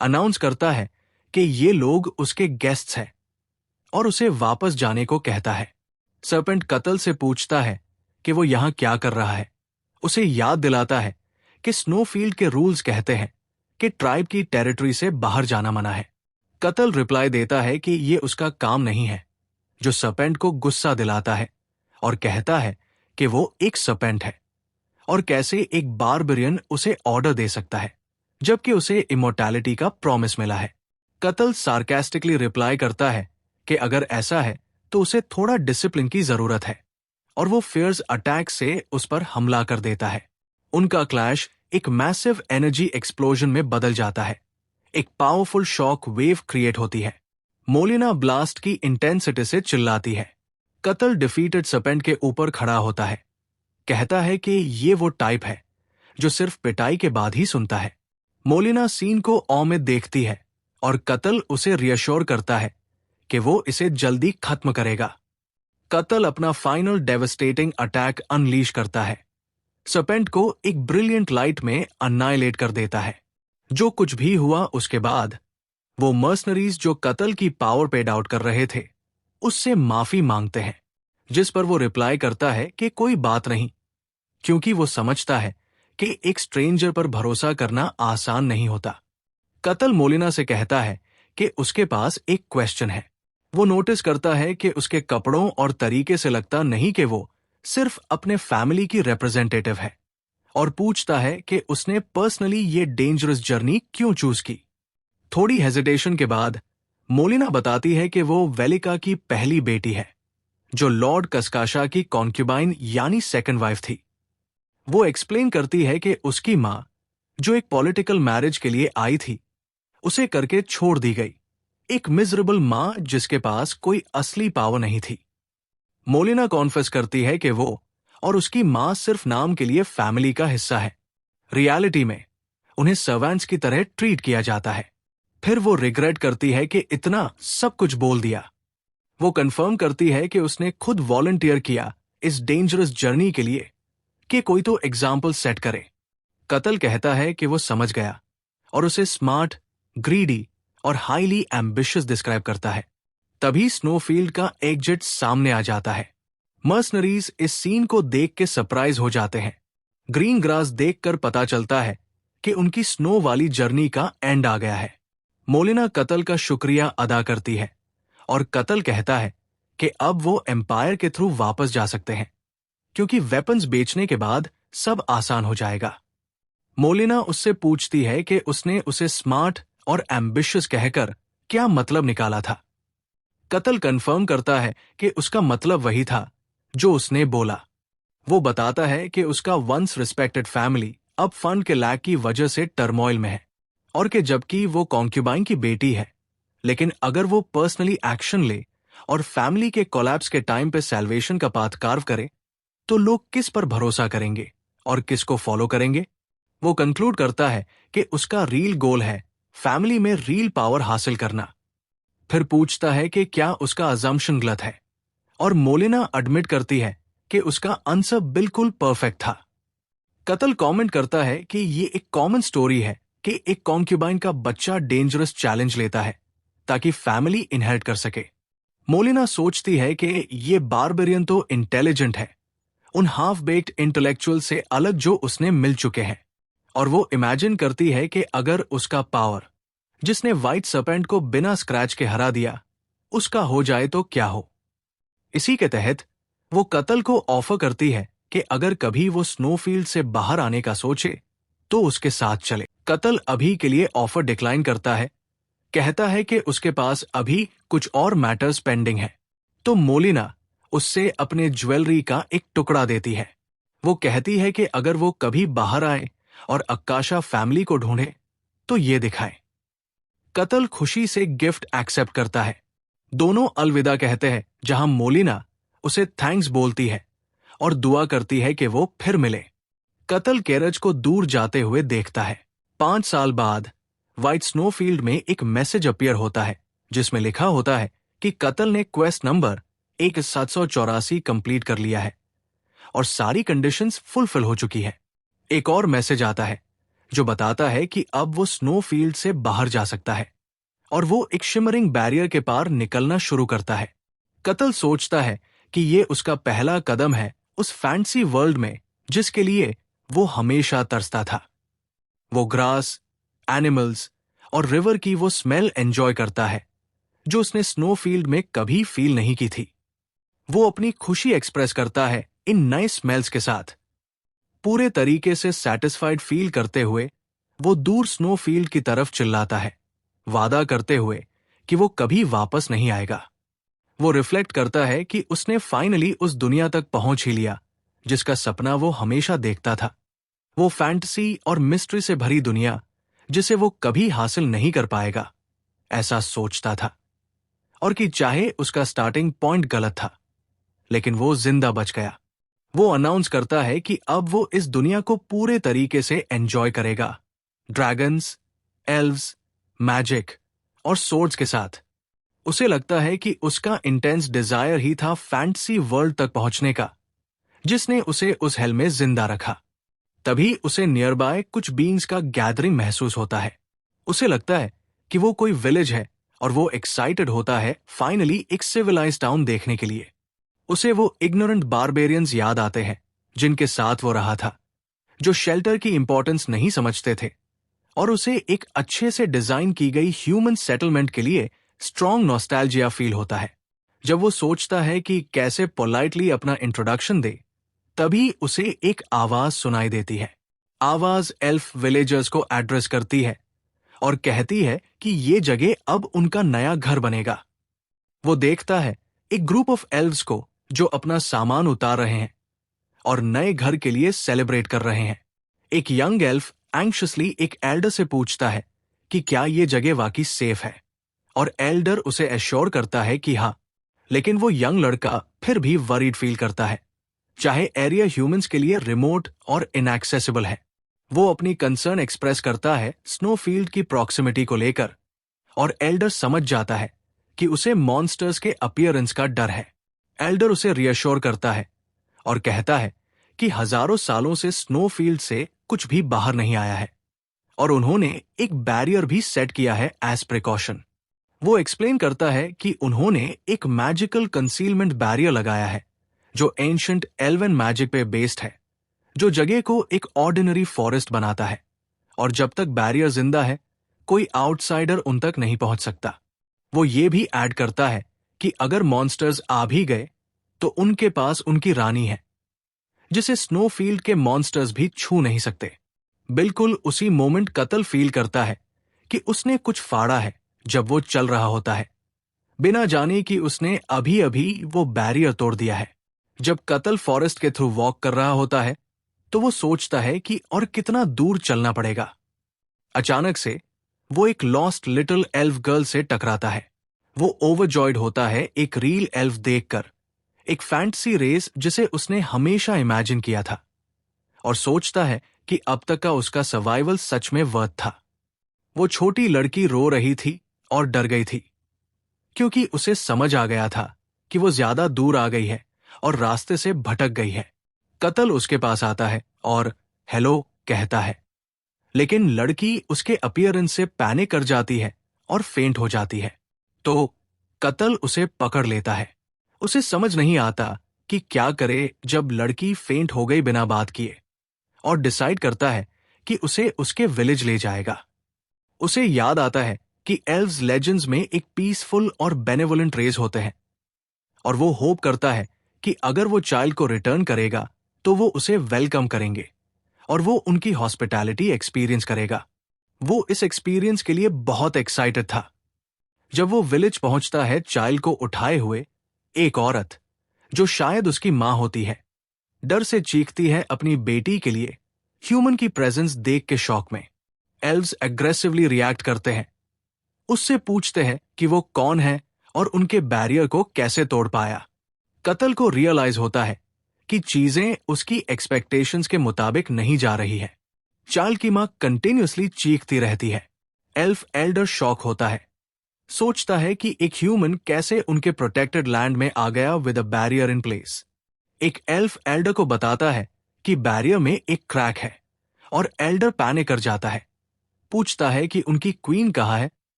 अनाउंस करता है कि ये लोग उसके गेस्ट्स हैं और उसे वापस जाने को कहता है। सर्पेंट कतल से पूछता है कि वो यहां क्या कर रहा है। उसे याद दिलाता है कि स्नोफील्ड के रूल्स कहते हैं कि ट्राइब की टेरिटरी से बाहर जाना मना है। कतल रिप्लाई देता है कि ये उसका काम नहीं है, जो सर्पेंट को गुस्सा दिलाता है और कहता है कि वो एक सर्पेंट है और कैसे एक बारबेरियन उसे ऑर्डर दे सकता है जबकि उसे इमोर्टैलिटी का प्रॉमिस मिला है। कतल सार्केस्टिकली रिप्लाई करता है कि अगर ऐसा है तो उसे थोड़ा डिसिप्लिन की जरूरत है, और वो फियर्स अटैक से उस पर हमला कर देता है। उनका क्लैश एक मैसिव एनर्जी एक्सप्लोजन में बदल जाता है। एक पावरफुल शॉक वेव क्रिएट होती है। मोलिना ब्लास्ट की इंटेंसिटी से चिल्लाती है। कतल डिफीटेड सर्पेंट के ऊपर खड़ा होता है, कहता है कि ये वो टाइप है जो सिर्फ पिटाई के बाद ही सुनता है। मोलिना सीन को ऑ में देखती है और कतल उसे रियश्योर करता है कि वो इसे जल्दी खत्म करेगा। कतल अपना फाइनल डेवस्टेटिंग अटैक अनलीश करता है, सर्पेंट को एक ब्रिलियंट लाइट में अन्नाइलेट कर देता है। जो कुछ भी हुआ उसके बाद, वो मर्सनरीज जो कतल की पावर पेड आउट कर रहे थे, उससे माफी मांगते हैं, जिस पर वो रिप्लाई करता है कि कोई बात नहीं, क्योंकि वो समझता है कि एक स्ट्रेंजर पर भरोसा करना आसान नहीं होता। कतल मोलिना से कहता है कि उसके पास एक क्वेश्चन है। वो नोटिस करता है कि उसके कपड़ों और तरीके से लगता नहीं कि वो सिर्फ अपने फैमिली की रिप्रेजेंटेटिव है, और पूछता है कि उसने पर्सनली ये डेंजरस जर्नी क्यों चूज की। थोड़ी हेजिटेशन के बाद मोलिना बताती है कि वो वेलिका की पहली बेटी है, जो लॉर्ड कस्काशा की कॉन्क्यूबाइन यानी सेकंड वाइफ थी। वो एक्सप्लेन करती है कि उसकी मां, जो एक पॉलिटिकल मैरिज के लिए आई थी, उसे करके छोड़ दी गई। एक मिजरेबल मां जिसके पास कोई असली पावर नहीं थी। मोलिना कॉन्फेस करती है कि वो और उसकी मां सिर्फ नाम के लिए फैमिली का हिस्सा है। रियलिटी में उन्हें सर्वेंट्स की तरह ट्रीट किया जाता है। फिर वो रिग्रेट करती है कि इतना सब कुछ बोल दिया। वो कंफर्म करती है कि उसने खुद वॉलंटियर किया इस डेंजरस जर्नी के लिए, कि कोई तो एग्जाम्पल सेट करे। कतल कहता है कि वो समझ गया और उसे स्मार्ट, ग्रीडी और हाईली एम्बिशियस डिस्क्राइब करता है। तभी स्नोफील्ड का एग्जिट सामने आ जाता है। मर्सनरीज इस सीन को देख के सरप्राइज हो जाते हैं। ग्रीन ग्रास देखकर पता चलता है कि उनकी स्नो वाली जर्नी का एंड आ गया है। मोलिना कतल का शुक्रिया अदा करती है और कतल कहता है कि अब वो एम्पायर के थ्रू वापस जा सकते हैं, क्योंकि वेपन्स बेचने के बाद सब आसान हो जाएगा। मोलिना उससे पूछती है कि उसने उसे स्मार्ट और एम्बिशियस कहकर क्या मतलब निकाला था। कतल कंफर्म करता है कि उसका मतलब वही था जो उसने बोला। वो बताता है कि उसका वंस रिस्पेक्टेड फैमिली अब फंड के लैक की वजह से टर्मोइल में है, और कि जबकि वो कॉन्क्यूबाइन की बेटी है, लेकिन अगर वो पर्सनली एक्शन ले और फैमिली के कोलैप्स के टाइम पे सैल्वेशन का पाथ कार्व करे, तो लोग किस पर भरोसा करेंगे और किसको फॉलो करेंगे। वो कंक्लूड करता है कि उसका रील गोल है फैमिली में रील पावर हासिल करना। फिर पूछता है कि क्या उसका अजम्पशन गलत है, और मोलिना एडमिट करती है कि उसका आंसर बिल्कुल परफेक्ट था। कतल कमेंट करता है कि ये एक कॉमन स्टोरी है कि एक कॉन्क्यूबाइन का बच्चा डेंजरस चैलेंज लेता है ताकि फैमिली इनहेरिट कर सके। मोलिना सोचती है कि ये बारबेरियन तो इंटेलिजेंट है, उन हाफ बेक्ड इंटेलेक्चुअल से अलग जो उसने मिल चुके हैं, और वो इमेजिन करती है कि अगर उसका पावर, जिसने व्हाइट सर्पेंट को बिना स्क्रैच के हरा दिया, उसका हो जाए तो क्या हो। इसी के तहत वो कतल को ऑफर करती है कि अगर कभी वो स्नोफील्ड से बाहर आने का सोचे तो उसके साथ चले। कतल अभी के लिए ऑफर डिक्लाइन करता है, कहता है कि उसके पास अभी कुछ और मैटर्स पेंडिंग है। तो मोलिना उससे अपने ज्वेलरी का एक टुकड़ा देती है। वो कहती है कि अगर वो कभी बाहर आए और अक्काशा फैमिली को ढूंढे तो ये दिखाए। कतल खुशी से गिफ्ट एक्सेप्ट करता है। दोनों अलविदा कहते हैं, जहां मोलिना उसे थैंक्स बोलती है और दुआ करती है कि वो फिर मिले। कतल केरज को दूर जाते हुए देखता है। 5 साल बाद व्हाइट स्नोफील्ड में एक मैसेज अपीयर होता है जिसमें लिखा होता है कि कतल ने क्वेस्ट नंबर 1784 कंप्लीट कर लिया है और सारी कंडीशंस फुलफिल हो चुकी है। एक और मैसेज आता है जो बताता है कि अब वो स्नोफील्ड से बाहर जा सकता है और वो एक शिमरिंग बैरियर के पार निकलना शुरू करता है। कतल सोचता है कि ये उसका पहला कदम है उस फैंसी वर्ल्ड में जिसके लिए वो हमेशा तरसता था। वो ग्रास, एनिमल्स और रिवर की वो स्मेल एंजॉय करता है जो उसने स्नोफील्ड में कभी फील नहीं की थी। वो अपनी खुशी एक्सप्रेस करता है इन नए स्मेल्स के साथ। पूरे तरीके से सैटिस्फाइड फील करते हुए वो दूर स्नोफील्ड की तरफ चिल्लाता है, वादा करते हुए कि वो कभी वापस नहीं आएगा। वो रिफ्लेक्ट करता है कि उसने फाइनली उस दुनिया तक पहुंच ही लिया जिसका सपना वो हमेशा देखता था। वो फैंटेसी और मिस्ट्री से भरी दुनिया जिसे वो कभी हासिल नहीं कर पाएगा, ऐसा सोचता था। और कि चाहे उसका स्टार्टिंग पॉइंट गलत था, लेकिन वो जिंदा बच गया। वो अनाउंस करता है कि अब वो इस दुनिया को पूरे तरीके से एंजॉय करेगा, ड्रैगन्स, एल्व्स, मैजिक और सोर्ड्स के साथ। उसे लगता है कि उसका इंटेंस डिजायर ही था फैंटेसी वर्ल्ड तक पहुंचने का, जिसने उसे उस हेल में जिंदा रखा। तभी उसे नियर बाय कुछ बीइंग्स का गैदरिंग महसूस होता है। उसे लगता है कि वो कोई विलेज है और वो एक्साइटेड होता है फाइनली एक सिविलाइज्ड टाउन देखने के लिए। उसे वो इग्नोरेंट बारबेरियंस याद आते हैं जिनके साथ वो रहा था, जो शेल्टर की इंपॉर्टेंस नहीं समझते थे, और उसे एक अच्छे से डिजाइन की गई ह्यूमन सेटलमेंट के लिए स्ट्रॉन्ग नॉस्टैल्जिया फील होता है। जब वो सोचता है कि कैसे पोलाइटली अपना इंट्रोडक्शन दे, तभी उसे एक आवाज सुनाई देती है। आवाज एल्फ विलेजर्स को एड्रेस करती है और कहती है कि ये जगह अब उनका नया घर बनेगा। वो देखता है एक ग्रुप ऑफ एल्व्स को जो अपना सामान उतार रहे हैं और नए घर के लिए सेलिब्रेट कर रहे हैं। एक यंग एल्फ एंग्शियसली एक एल्डर से पूछता है कि क्या ये जगह वाकई सेफ है, और एल्डर उसे एश्योर करता है कि हाँ, लेकिन वो यंग लड़का फिर भी वरीड फील करता है, चाहे एरिया ह्यूमंस के लिए रिमोट और इनएक्सेसिबल है। वो अपनी कंसर्न एक्सप्रेस करता है स्नोफील्ड की प्रॉक्सिमिटी को लेकर, और एल्डर समझ जाता है कि उसे मॉन्स्टर्स के अपीयरेंस का डर है। एल्डर उसे रियश्योर करता है और कहता है कि हजारों सालों से स्नोफील्ड से कुछ भी बाहर नहीं आया है और उन्होंने एक बैरियर भी सेट किया है एज प्रिकॉशन। वो एक्सप्लेन करता है कि उन्होंने एक मैजिकल कंसीलमेंट बैरियर लगाया है जो एंशिएंट एल्वन मैजिक पे बेस्ड है, जो जगह को एक ऑर्डिनरी फॉरेस्ट बनाता है, और जब तक बैरियर जिंदा है कोई आउटसाइडर उन तक नहीं पहुंच सकता। वो ये भी ऐड करता है कि अगर मॉन्स्टर्स आ भी गए तो उनके पास उनकी रानी है जिसे स्नोफील्ड के मॉन्स्टर्स भी छू नहीं सकते। बिल्कुल उसी मोमेंट कतल फील करता है कि उसने कुछ फाड़ा है जब वो चल रहा होता है, बिना जाने कि उसने अभी अभी वो बैरियर तोड़ दिया है। जब कतल फॉरेस्ट के थ्रू वॉक कर रहा होता है तो वो सोचता है कि और कितना दूर चलना पड़ेगा। अचानक से वो एक लॉस्ट लिटिल एल्फ गर्ल से टकराता है। वो ओवरजॉयड होता है एक रियल एल्फ देखकर, एक फैंटेसी रेस जिसे उसने हमेशा इमेजिन किया था, और सोचता है कि अब तक का उसका सर्वाइवल सच में वर्थ था। वो छोटी लड़की रो रही थी और डर गई थी क्योंकि उसे समझ आ गया था कि वो ज्यादा दूर आ गई है और रास्ते से भटक गई है। कतल उसके पास आता है और हेलो कहता है, लेकिन लड़की उसके अपीयरेंस से पैनिक कर जाती है और फेंट हो जाती है। तो कतल उसे पकड़ लेता है। उसे समझ नहीं आता कि क्या करे जब लड़की फेंट हो गई बिना बात किए, और डिसाइड करता है कि उसे उसके विलेज ले जाएगा। उसे याद आता है कि एल्व्स लेजेंड्स में एक पीसफुल और बेनेवोलेंट रेस होते हैं, और वो होप करता है कि अगर वो चाइल्ड को रिटर्न करेगा तो वो उसे वेलकम करेंगे और वो उनकी हॉस्पिटैलिटी एक्सपीरियंस करेगा। वो इस एक्सपीरियंस के लिए बहुत एक्साइटेड था। जब वो विलेज पहुंचता है, चाइल्ड को उठाए हुए एक औरत, जो शायद उसकी मां होती है, डर से चीखती है अपनी बेटी के लिए। ह्यूमन की प्रेजेंस देख के शॉक में एल्व्स एग्रेसिवली रिएक्ट करते हैं। उससे पूछते हैं कि वो कौन है और उनके बैरियर को कैसे तोड़ पाया। कतल को रियलाइज होता है कि चीजें उसकी एक्सपेक्टेशंस के मुताबिक नहीं जा रही है। चाइल्ड की मां कंटिन्यूअसली चीखती रहती है। एल्फ एल्डर शॉक होता है, सोचता है कि एक ह्यूमन कैसे उनके प्रोटेक्टेड लैंड में आ गया with a barrier in place. एक एल्फ एल्डर को बताता है कि बैरियर में एक क्रैक है और एल्डर पैनिक कर जाता है। पूछता है कि उनकी क्वीन कहाँ है,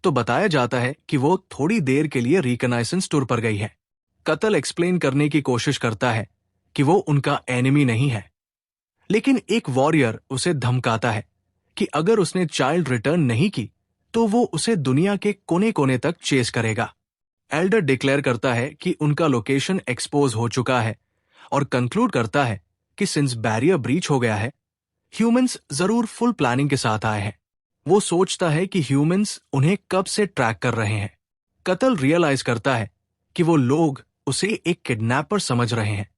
तो बताया जाता है कि वो थोड़ी देर के लिए रिकनाइसेंस टूर पर गई है। कतल एक्सप्लेन करने की कोशिश करता है कि वो उनका एनिमी नहीं है, लेकिन एक वॉरियर उसे धमकाता है कि अगर उसने चाइल्ड रिटर्न नहीं की तो वो उसे दुनिया के कोने कोने तक चेस करेगा। एल्डर डिक्लेयर करता है कि उनका लोकेशन एक्सपोज हो चुका है और कंक्लूड करता है कि सिंस बैरियर ब्रीच हो गया है, ह्यूमंस जरूर फुल प्लानिंग के साथ आए हैं। वो सोचता है कि ह्यूमंस उन्हें कब से ट्रैक कर रहे हैं। कतल रियलाइज करता है कि वो लोग उसे एक किडनैपर समझ रहे हैं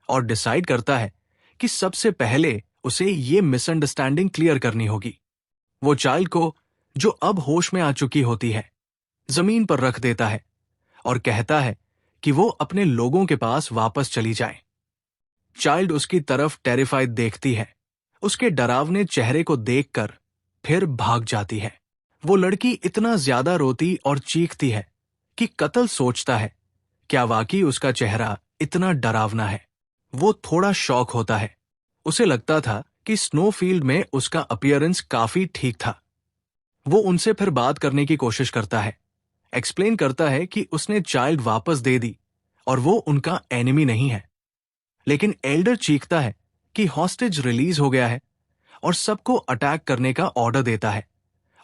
और डिसाइड करता है कि सबसे पहले उसे ये मिसअंडरस्टैंडिंग क्लियर करनी होगी। वो चाइल्ड को, जो अब होश में आ चुकी होती है, जमीन पर रख देता है और कहता है कि वो अपने लोगों के पास वापस चली जाए। चाइल्ड उसकी तरफ टेरिफाइड देखती है। उसके डरावने चेहरे को देखकर फिर भाग जाती है। वो लड़की इतना ज्यादा रोती और चीखती है कि कतल सोचता है, क्या वाकई उसका चेहरा इतना डरावना है? वो थोड़ा शॉक होता है। उसे लगता था कि स्नोफील्ड में उसका अपीयरेंस काफी ठीक था। वो उनसे फिर बात करने की कोशिश करता है, एक्सप्लेन करता है कि उसने चाइल्ड वापस दे दी और वो उनका एनिमी नहीं है। लेकिन एल्डर चीखता है कि हॉस्टेज रिलीज हो गया है और सबको अटैक करने का ऑर्डर देता है,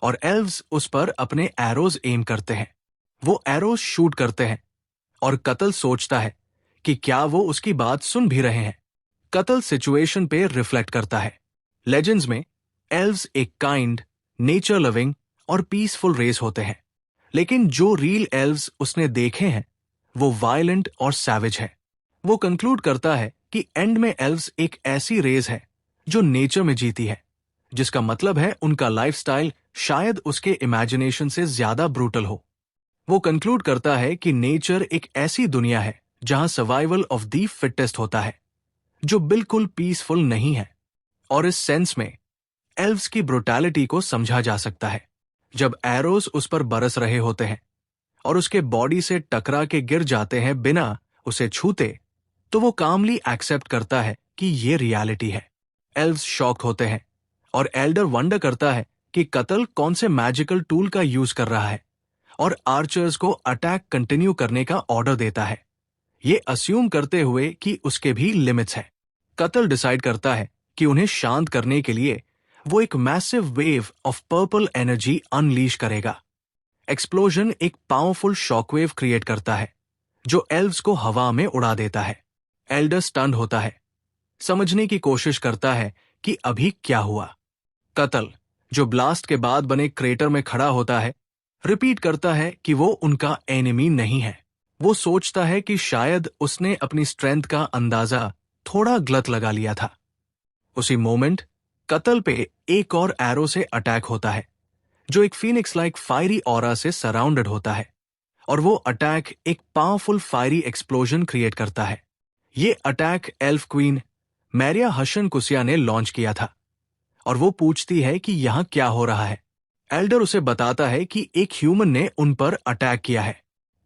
और एल्व्स उस पर अपने एरोज एम करते हैं। वो एरोज शूट करते हैं और कतल सोचता है कि क्या वो उसकी बात सुन भी रहे हैं। कतल सिचुएशन पे रिफ्लेक्ट करता है। लेजेंड्स में एल्व्स एक काइंड, नेचर लविंग और पीसफुल रेस होते हैं, लेकिन जो रियल एल्व्स उसने देखे हैं वो वायलेंट और सैवेज है। वो कंक्लूड करता है कि एंड में एल्व्स एक ऐसी रेस है जो नेचर में जीती है, जिसका मतलब है उनका लाइफस्टाइल शायद उसके इमेजिनेशन से ज्यादा ब्रूटल हो। वो कंक्लूड करता है कि नेचर एक ऐसी दुनिया है जहां सर्वाइवल ऑफ द फिटेस्ट होता है, जो बिल्कुल पीसफुल नहीं है। और इस सेंस में एल्व्स की ब्रुटैलिटी को समझा जा सकता है। जब एरोज उस पर बरस रहे होते हैं और उसके बॉडी से टकरा के गिर जाते हैं बिना उसे छूते, तो वो कामली एक्सेप्ट करता है कि ये रियलिटी है। एल्व्स शॉक होते हैं और एल्डर वंडर करता है कि कतल कौन से मैजिकल टूल का यूज कर रहा है और आर्चर्स को अटैक कंटिन्यू करने का ऑर्डर देता है, ये अस्यूम करते हुए कि उसके भी लिमिट्स हैं। कतल डिसाइड करता है कि उन्हें शांत करने के लिए वो एक massive wave of purple energy unleash करेगा। एक्सप्लोजन एक पावरफुल शॉकवेव क्रिएट करता है जो एल्व्स को हवा में उड़ा देता है। एल्डर स्टन्ड होता है, समझने की कोशिश करता है कि अभी क्या हुआ। कतल, जो ब्लास्ट के बाद बने क्रेटर में खड़ा होता है, रिपीट करता है कि वो उनका एनिमी नहीं है। वो सोचता है कि शायद उसने अपनी स्ट्रेंथ का अंदाजा थोड़ा गलत लगा लिया था। उसी मोमेंट कतल पे एक और एरो से अटैक होता है, जो एक फीनिक्स लाइक फायरी ऑरा से सराउंडेड होता है, और वो अटैक एक पावरफुल फायरी एक्सप्लोजन क्रिएट करता है। ये अटैक एल्फ क्वीन मैरिया हशन कुसिया ने लॉन्च किया था, और वो पूछती है कि यहां क्या हो रहा है। एल्डर उसे बताता है कि एक ह्यूमन ने उन पर अटैक किया है।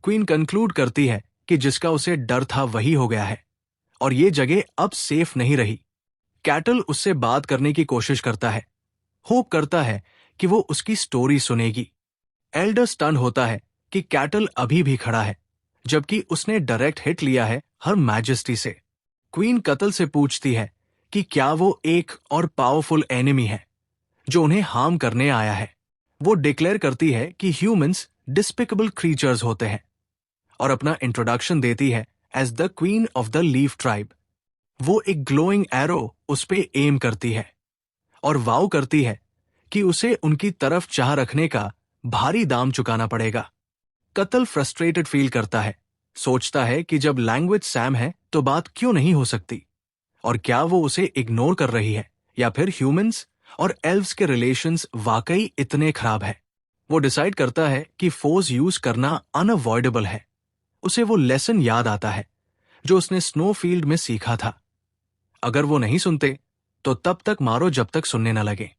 क्वीन कंक्लूड करती है कि जिसका उसे डर था वही हो गया है और ये जगह अब सेफ नहीं रही। कैटल उससे बात करने की कोशिश करता है, होप करता है कि वो उसकी स्टोरी सुनेगी। एल्डर स्टन होता है कि कैटल अभी भी खड़ा है, जबकि उसने डायरेक्ट हिट लिया है हर मैजेस्टी से। क्वीन कत्ल से पूछती है कि क्या वो एक और पावरफुल एनिमी है जो उन्हें हार्म करने आया है। वो डिक्लेयर करती है कि ह्यूमंस डिस्पिकेबल क्रीचर्स होते हैं और अपना इंट्रोडक्शन देती है as the queen of the leaf tribe. वो एक ग्लोइंग एरो उस पे एम करती है और वाव करती है कि उसे उनकी तरफ चाह रखने का भारी दाम चुकाना पड़ेगा। कत्ल फ्रस्ट्रेटेड फील करता है, सोचता है कि जब लैंग्वेज सैम है तो बात क्यों नहीं हो सकती, और क्या वो उसे इग्नोर कर रही है या फिर ह्यूमंस और एल्व्स के रिलेशंस वाकई इतने खराब है। वो डिसाइड करता है कि फोर्स यूज करना अनअवॉइडेबल है। उसे वो लेसन याद आता है जो उसने स्नोफील्ड में सीखा था। अगर वो नहीं सुनते तो तब तक मारो जब तक सुनने न लगे।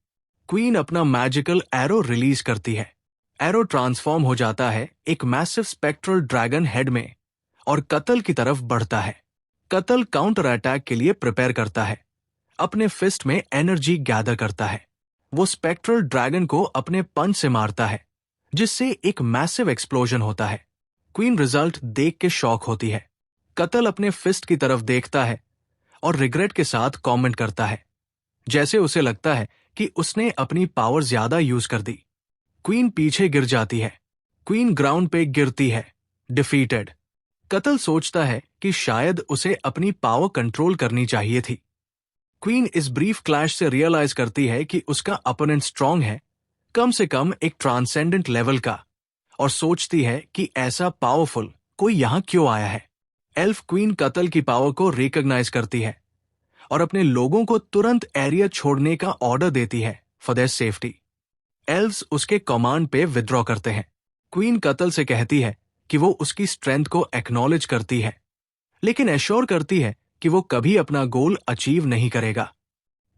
क्वीन अपना मैजिकल एरो रिलीज करती है। एरो ट्रांसफॉर्म हो जाता है एक मैसिव स्पेक्ट्रल ड्रैगन हेड में और कत्ल की तरफ बढ़ता है। कत्ल काउंटर अटैक के लिए प्रिपेयर करता है, अपने फिस्ट में एनर्जी गैदर करता है। वो स्पेक्ट्रल ड्रैगन को अपने पंच से मारता है जिससे एक मैसिव एक्सप्लोजन होता है। क्वीन रिजल्ट देख के शॉक होती है। कत्ल अपने फिस्ट की तरफ देखता है और रिग्रेट के साथ कमेंट करता है, जैसे उसे लगता है कि उसने अपनी पावर ज्यादा यूज कर दी। क्वीन पीछे गिर जाती है। क्वीन ग्राउंड पे गिरती है, डिफीटेड। कत्ल सोचता है कि शायद उसे अपनी पावर कंट्रोल करनी चाहिए थी। क्वीन इस ब्रीफ क्लैश से रियलाइज करती है कि उसका अपोनेंट स्ट्रांग है, कम से कम एक ट्रांसेंडेंट लेवल का, और सोचती है कि ऐसा पावरफुल कोई यहां क्यों आया है। एल्फ क्वीन कत्ल की पावर को रिकॉग्नाइज करती है और अपने लोगों को तुरंत एरिया छोड़ने का ऑर्डर देती है फॉर देयर सेफ्टी। एल्व्स उसके कमांड पे विद्रॉ करते हैं। क्वीन कत्ल से कहती है कि वो उसकी स्ट्रेंथ को एक्नॉलेज करती है, लेकिन एश्योर करती है कि वो कभी अपना गोल अचीव नहीं करेगा।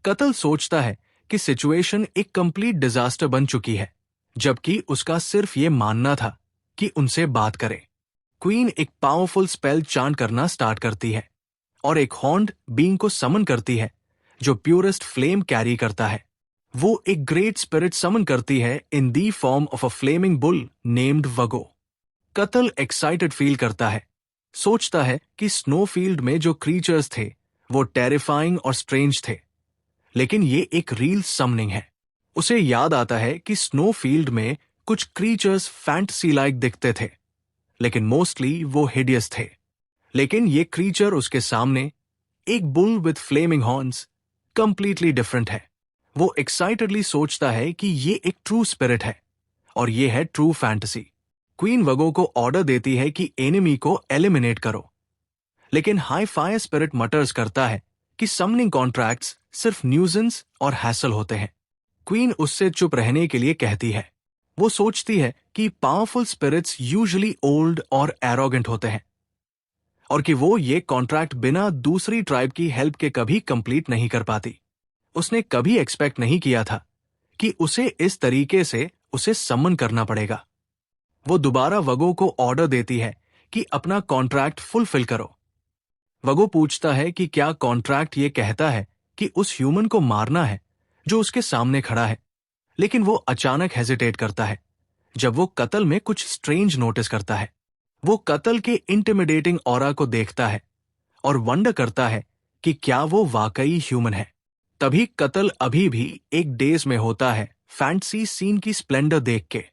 कत्ल सोचता है कि सिचुएशन एक कंप्लीट डिजास्टर बन चुकी है, जबकि उसका सिर्फ ये मानना था कि उनसे बात करे। क्वीन एक पावरफुल स्पेल चांट करना स्टार्ट करती है और एक हॉर्न्ड बीइंग को समन करती है जो प्योरेस्ट फ्लेम कैरी करता है। वो एक ग्रेट स्पिरिट समन करती है in the form of a flaming bull named वगो। कत्ल एक्साइटेड फील करता है, सोचता है कि स्नोफील्ड में जो क्रीचर्स थे वो टेरिफाइंग और स्ट्रेंज थे, लेकिन ये एक रियल समनिंग है। उसे याद आता है कि स्नोफील्ड में कुछ क्रीचर्स फैंटेसी लाइक दिखते थे, लेकिन मोस्टली वो हिडियस थे। लेकिन ये क्रीचर उसके सामने, एक bull with flaming horns, completely different है। वो एक्साइटेडली सोचता है कि ये एक ट्रू स्पिरिट है और ये है ट्रू फैंटेसी। क्वीन वगो को ऑर्डर देती है कि एनिमी को एलिमिनेट करो, लेकिन हाई फायर स्पिरिट मटर्स करता है कि समनिंग कॉन्ट्रैक्ट्स सिर्फ न्यूजेंस और हैसल होते हैं। क्वीन उससे चुप रहने के लिए कहती है। वो सोचती है कि पावरफुल स्पिरिट्स यूजुअली ओल्ड और एरोगेंट होते हैं और कि वो ये कॉन्ट्रैक्ट बिना दूसरी ट्राइब की हेल्प के कभी कंप्लीट नहीं कर पाती। उसने कभी एक्सपेक्ट नहीं किया था कि उसे इस तरीके से उसे समन करना पड़ेगा। वो दोबारा वगो को ऑर्डर देती है कि अपना कॉन्ट्रैक्ट फुलफिल करो। वगो पूछता है कि क्या कॉन्ट्रैक्ट ये कहता है कि उस ह्यूमन को मारना है जो उसके सामने खड़ा है, लेकिन वो अचानक हेजिटेट करता है जब वो कत्ल में कुछ स्ट्रेंज नोटिस करता है। वो कत्ल के इंटिमिडेटिंग ऑरा को देखता है और वंडर करता है कि क्या वो वाकई ह्यूमन है। तभी कत्ल अभी भी एक डेज में होता है फैंटेसी सीन की स्प्लेंडर देख के,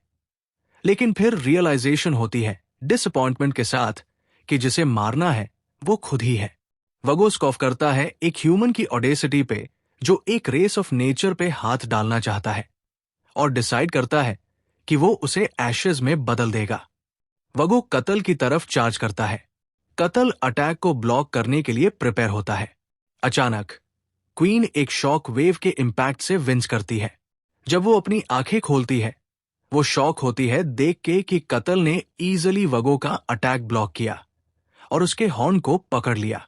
लेकिन फिर रियलाइजेशन होती है डिसअपॉइंटमेंट के साथ कि जिसे मारना है वो खुद ही है। वगो स्कॉफ करता है एक ह्यूमन की ऑडेसिटी पे जो एक रेस ऑफ नेचर पे हाथ डालना चाहता है, और डिसाइड करता है कि वो उसे एशेज में बदल देगा। वगो कत्ल की तरफ चार्ज करता है। कत्ल अटैक को ब्लॉक करने के लिए प्रिपेयर होता है। अचानक क्वीन एक शॉक वेव के इम्पैक्ट से विंस करती है। जब वो अपनी आंखें खोलती है, वो शॉक होती है देख के कि कत्ल ने इजीली वगो का अटैक ब्लॉक किया और उसके हॉर्न को पकड़ लिया।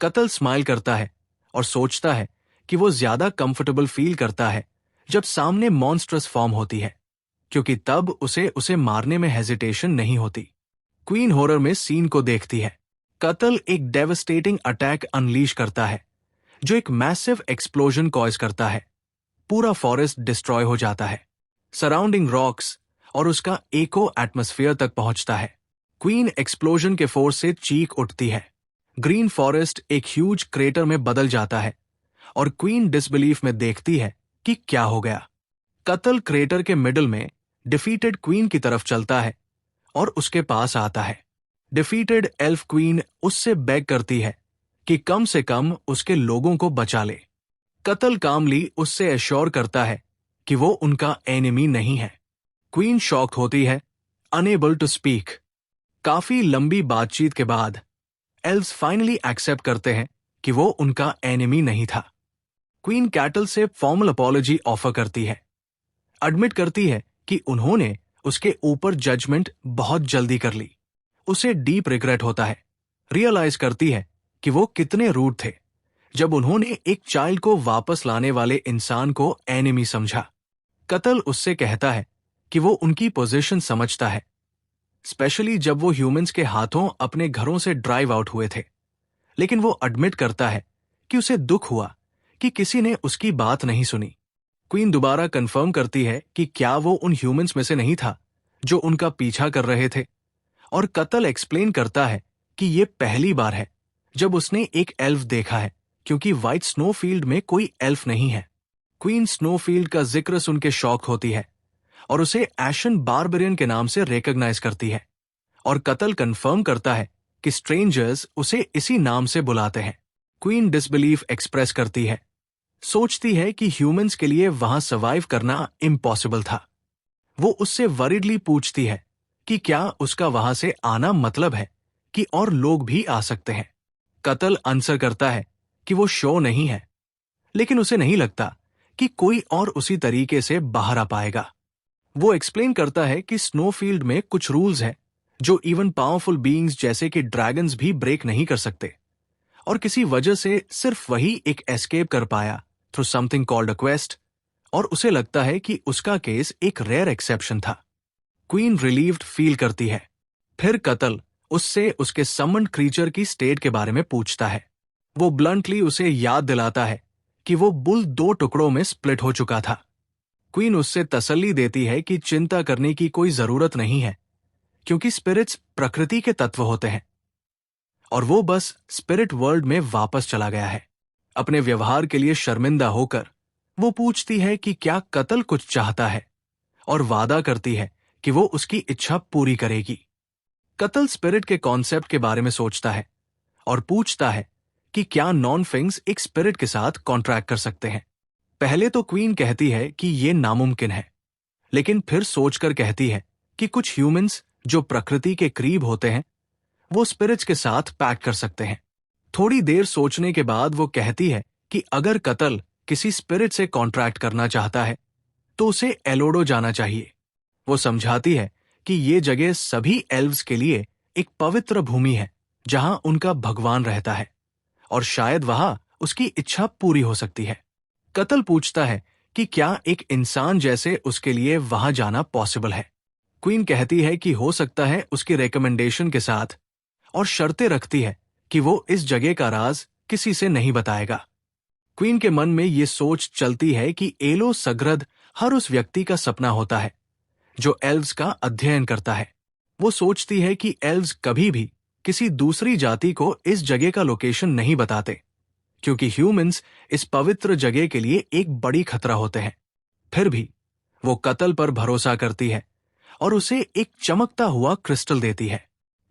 कत्ल स्माइल करता है और सोचता है कि वो ज्यादा कंफर्टेबल फील करता है जब सामने मॉन्स्ट्रस फॉर्म होती है, क्योंकि तब उसे मारने में हेजिटेशन नहीं होती। क्वीन हॉरर में सीन को देखती है। कत्ल एक डेवस्टेटिंग अटैक अनलीश करता है जो एक मैसिव एक्सप्लोजन कॉज करता है। पूरा फॉरेस्ट डिस्ट्रॉय हो जाता है, सराउंडिंग रॉक्स और उसका एको एटमॉस्फेयर तक पहुंचता है। क्वीन एक्सप्लोजन के फोर्स से चीख उठती है। ग्रीन फॉरेस्ट एक ह्यूज क्रेटर में बदल जाता है और क्वीन डिसबिलीफ में देखती है कि क्या हो गया। कत्ल क्रेटर के मिडल में डिफीटेड क्वीन की तरफ चलता है और उसके पास आता है। डिफीटेड एल्फ क्वीन उससे बेग करती है कि कम से कम उसके लोगों को बचा ले। कत्ल कामली उससे एश्योर करता है कि वो उनका एनिमी नहीं है। क्वीन शॉक्ड होती है, अनेबल टू स्पीक। काफी लंबी बातचीत के बाद एल्व्स फाइनली एक्सेप्ट करते हैं कि वो उनका एनिमी नहीं था। क्वीन कैटल से फॉर्मल अपॉलॉजी ऑफर करती है, एडमिट करती है कि उन्होंने उसके ऊपर जजमेंट बहुत जल्दी कर ली। उसे डीप रिग्रेट होता है, रियलाइज करती है कि वो कितने रूड थे जब उन्होंने एक चाइल्ड को वापस लाने वाले इंसान को एनिमी समझा। कत्ल उससे कहता है कि वो उनकी पोजीशन समझता है, स्पेशली जब वो ह्यूमंस के हाथों अपने घरों से ड्राइव आउट हुए थे। लेकिन वो एडमिट करता है कि उसे दुख हुआ कि किसी ने उसकी बात नहीं सुनी। क्वीन दोबारा कंफर्म करती है कि क्या वो उन ह्यूमंस में से नहीं था जो उनका पीछा कर रहे थे, और कत्ल एक्सप्लेन करता है कि ये पहली बार है जब उसने एक एल्फ देखा है, क्योंकि व्हाइट स्नोफील्ड में कोई एल्फ नहीं है। क्वीन स्नोफील्ड का जिक्र सुन के शॉक होती है और उसे एशन बारबेरियन के नाम से रिकॉग्नाइज करती है, और कत्ल कंफर्म करता है कि स्ट्रेंजर्स उसे इसी नाम से बुलाते हैं। क्वीन डिसबिलीफ एक्सप्रेस करती है, सोचती है कि ह्यूमंस के लिए वहां सर्वाइव करना इम्पॉसिबल था। वो उससे वरीडली पूछती है कि क्या उसका वहां से आना मतलब है कि और लोग भी आ सकते हैं। कत्ल आंसर करता है कि वो श्योर नहीं है, लेकिन उसे नहीं लगता कि कोई और उसी तरीके से बाहर आ पाएगा। वो एक्सप्लेन करता है कि स्नोफील्ड में कुछ रूल्स हैं जो इवन पावरफुल बीइंग्स जैसे कि ड्रैगन्स भी ब्रेक नहीं कर सकते, और किसी वजह से सिर्फ वही एक एस्केप कर पाया through something called a quest, और उसे लगता है कि उसका केस एक रेयर एक्सेप्शन था। क्वीन रिलीव्ड फील करती है। फिर कत्ल उससे उसके समन्ड क्रीचर की स्टेट के बारे में पूछता है। वो ब्लंटली उसे याद दिलाता है कि वो बुल 2 टुकड़ों में स्प्लिट हो चुका था। क्वीन उससे तसल्ली देती है कि चिंता करने की कोई जरूरत नहीं है, क्योंकि स्पिरिट्स प्रकृति के तत्व होते हैं और वो बस स्पिरिट वर्ल्ड में वापस चला गया है। अपने व्यवहार के लिए शर्मिंदा होकर वो पूछती है कि क्या कत्ल कुछ चाहता है, और वादा करती है कि वो उसकी इच्छा पूरी करेगी। कत्ल स्पिरिट के कॉन्सेप्ट के बारे में सोचता है और पूछता है कि क्या नॉन फिंग्स एक स्पिरिट के साथ कॉन्ट्रैक्ट कर सकते हैं। पहले तो क्वीन कहती है कि ये नामुमकिन है, लेकिन फिर सोचकर कहती है कि कुछ ह्यूमंस जो प्रकृति के करीब होते हैं वो स्पिरिट्स के साथ पैक्ट कर सकते हैं। थोड़ी देर सोचने के बाद वो कहती है कि अगर कत्ल किसी स्पिरिट से कॉन्ट्रैक्ट करना चाहता है तो उसे एलोडो जाना चाहिए। वो समझाती है कि ये जगह सभी एल्व्स के लिए एक पवित्र भूमि है जहां उनका भगवान रहता है, और शायद वहां उसकी इच्छा पूरी हो सकती है। कत्ल पूछता है कि क्या एक इंसान जैसे उसके लिए वहां जाना पॉसिबल है। क्वीन कहती है कि हो सकता है उसकी रिकमेंडेशन के साथ, और शर्तें रखती है कि वो इस जगह का राज किसी से नहीं बताएगा। क्वीन के मन में ये सोच चलती है कि एलो सग्रद हर उस व्यक्ति का सपना होता है जो एल्व्स का अध्ययन करता है। वो सोचती है कि एल्व्स कभी भी किसी दूसरी जाति को इस जगह का लोकेशन नहीं बताते, क्योंकि ह्यूमंस इस पवित्र जगह के लिए एक बड़ी खतरा होते हैं। फिर भी वो कत्ल पर भरोसा करती है और उसे एक चमकता हुआ क्रिस्टल देती है।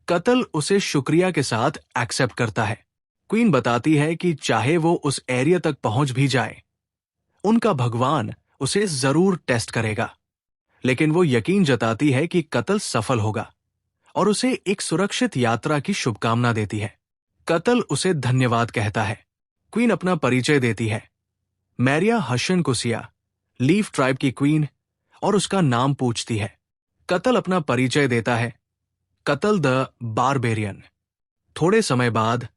कत्ल उसे शुक्रिया के साथ एक्सेप्ट करता है। क्वीन बताती है कि चाहे वो उस एरिया तक पहुंच भी जाए, उनका भगवान उसे जरूर टेस्ट करेगा। लेकिन वो यकीन जताती है कि कत्ल सफल होगा और उसे एक सुरक्षित यात्रा की शुभकामना देती है। कत्ल उसे धन्यवाद कहता है। क्वीन अपना परिचय देती है, मैरिया हशन कुसिया, लीफ ट्राइब की क्वीन, और उसका नाम पूछती है। कत्ल अपना परिचय देता है, कत्ल द बारबेरियन। थोड़े समय बाद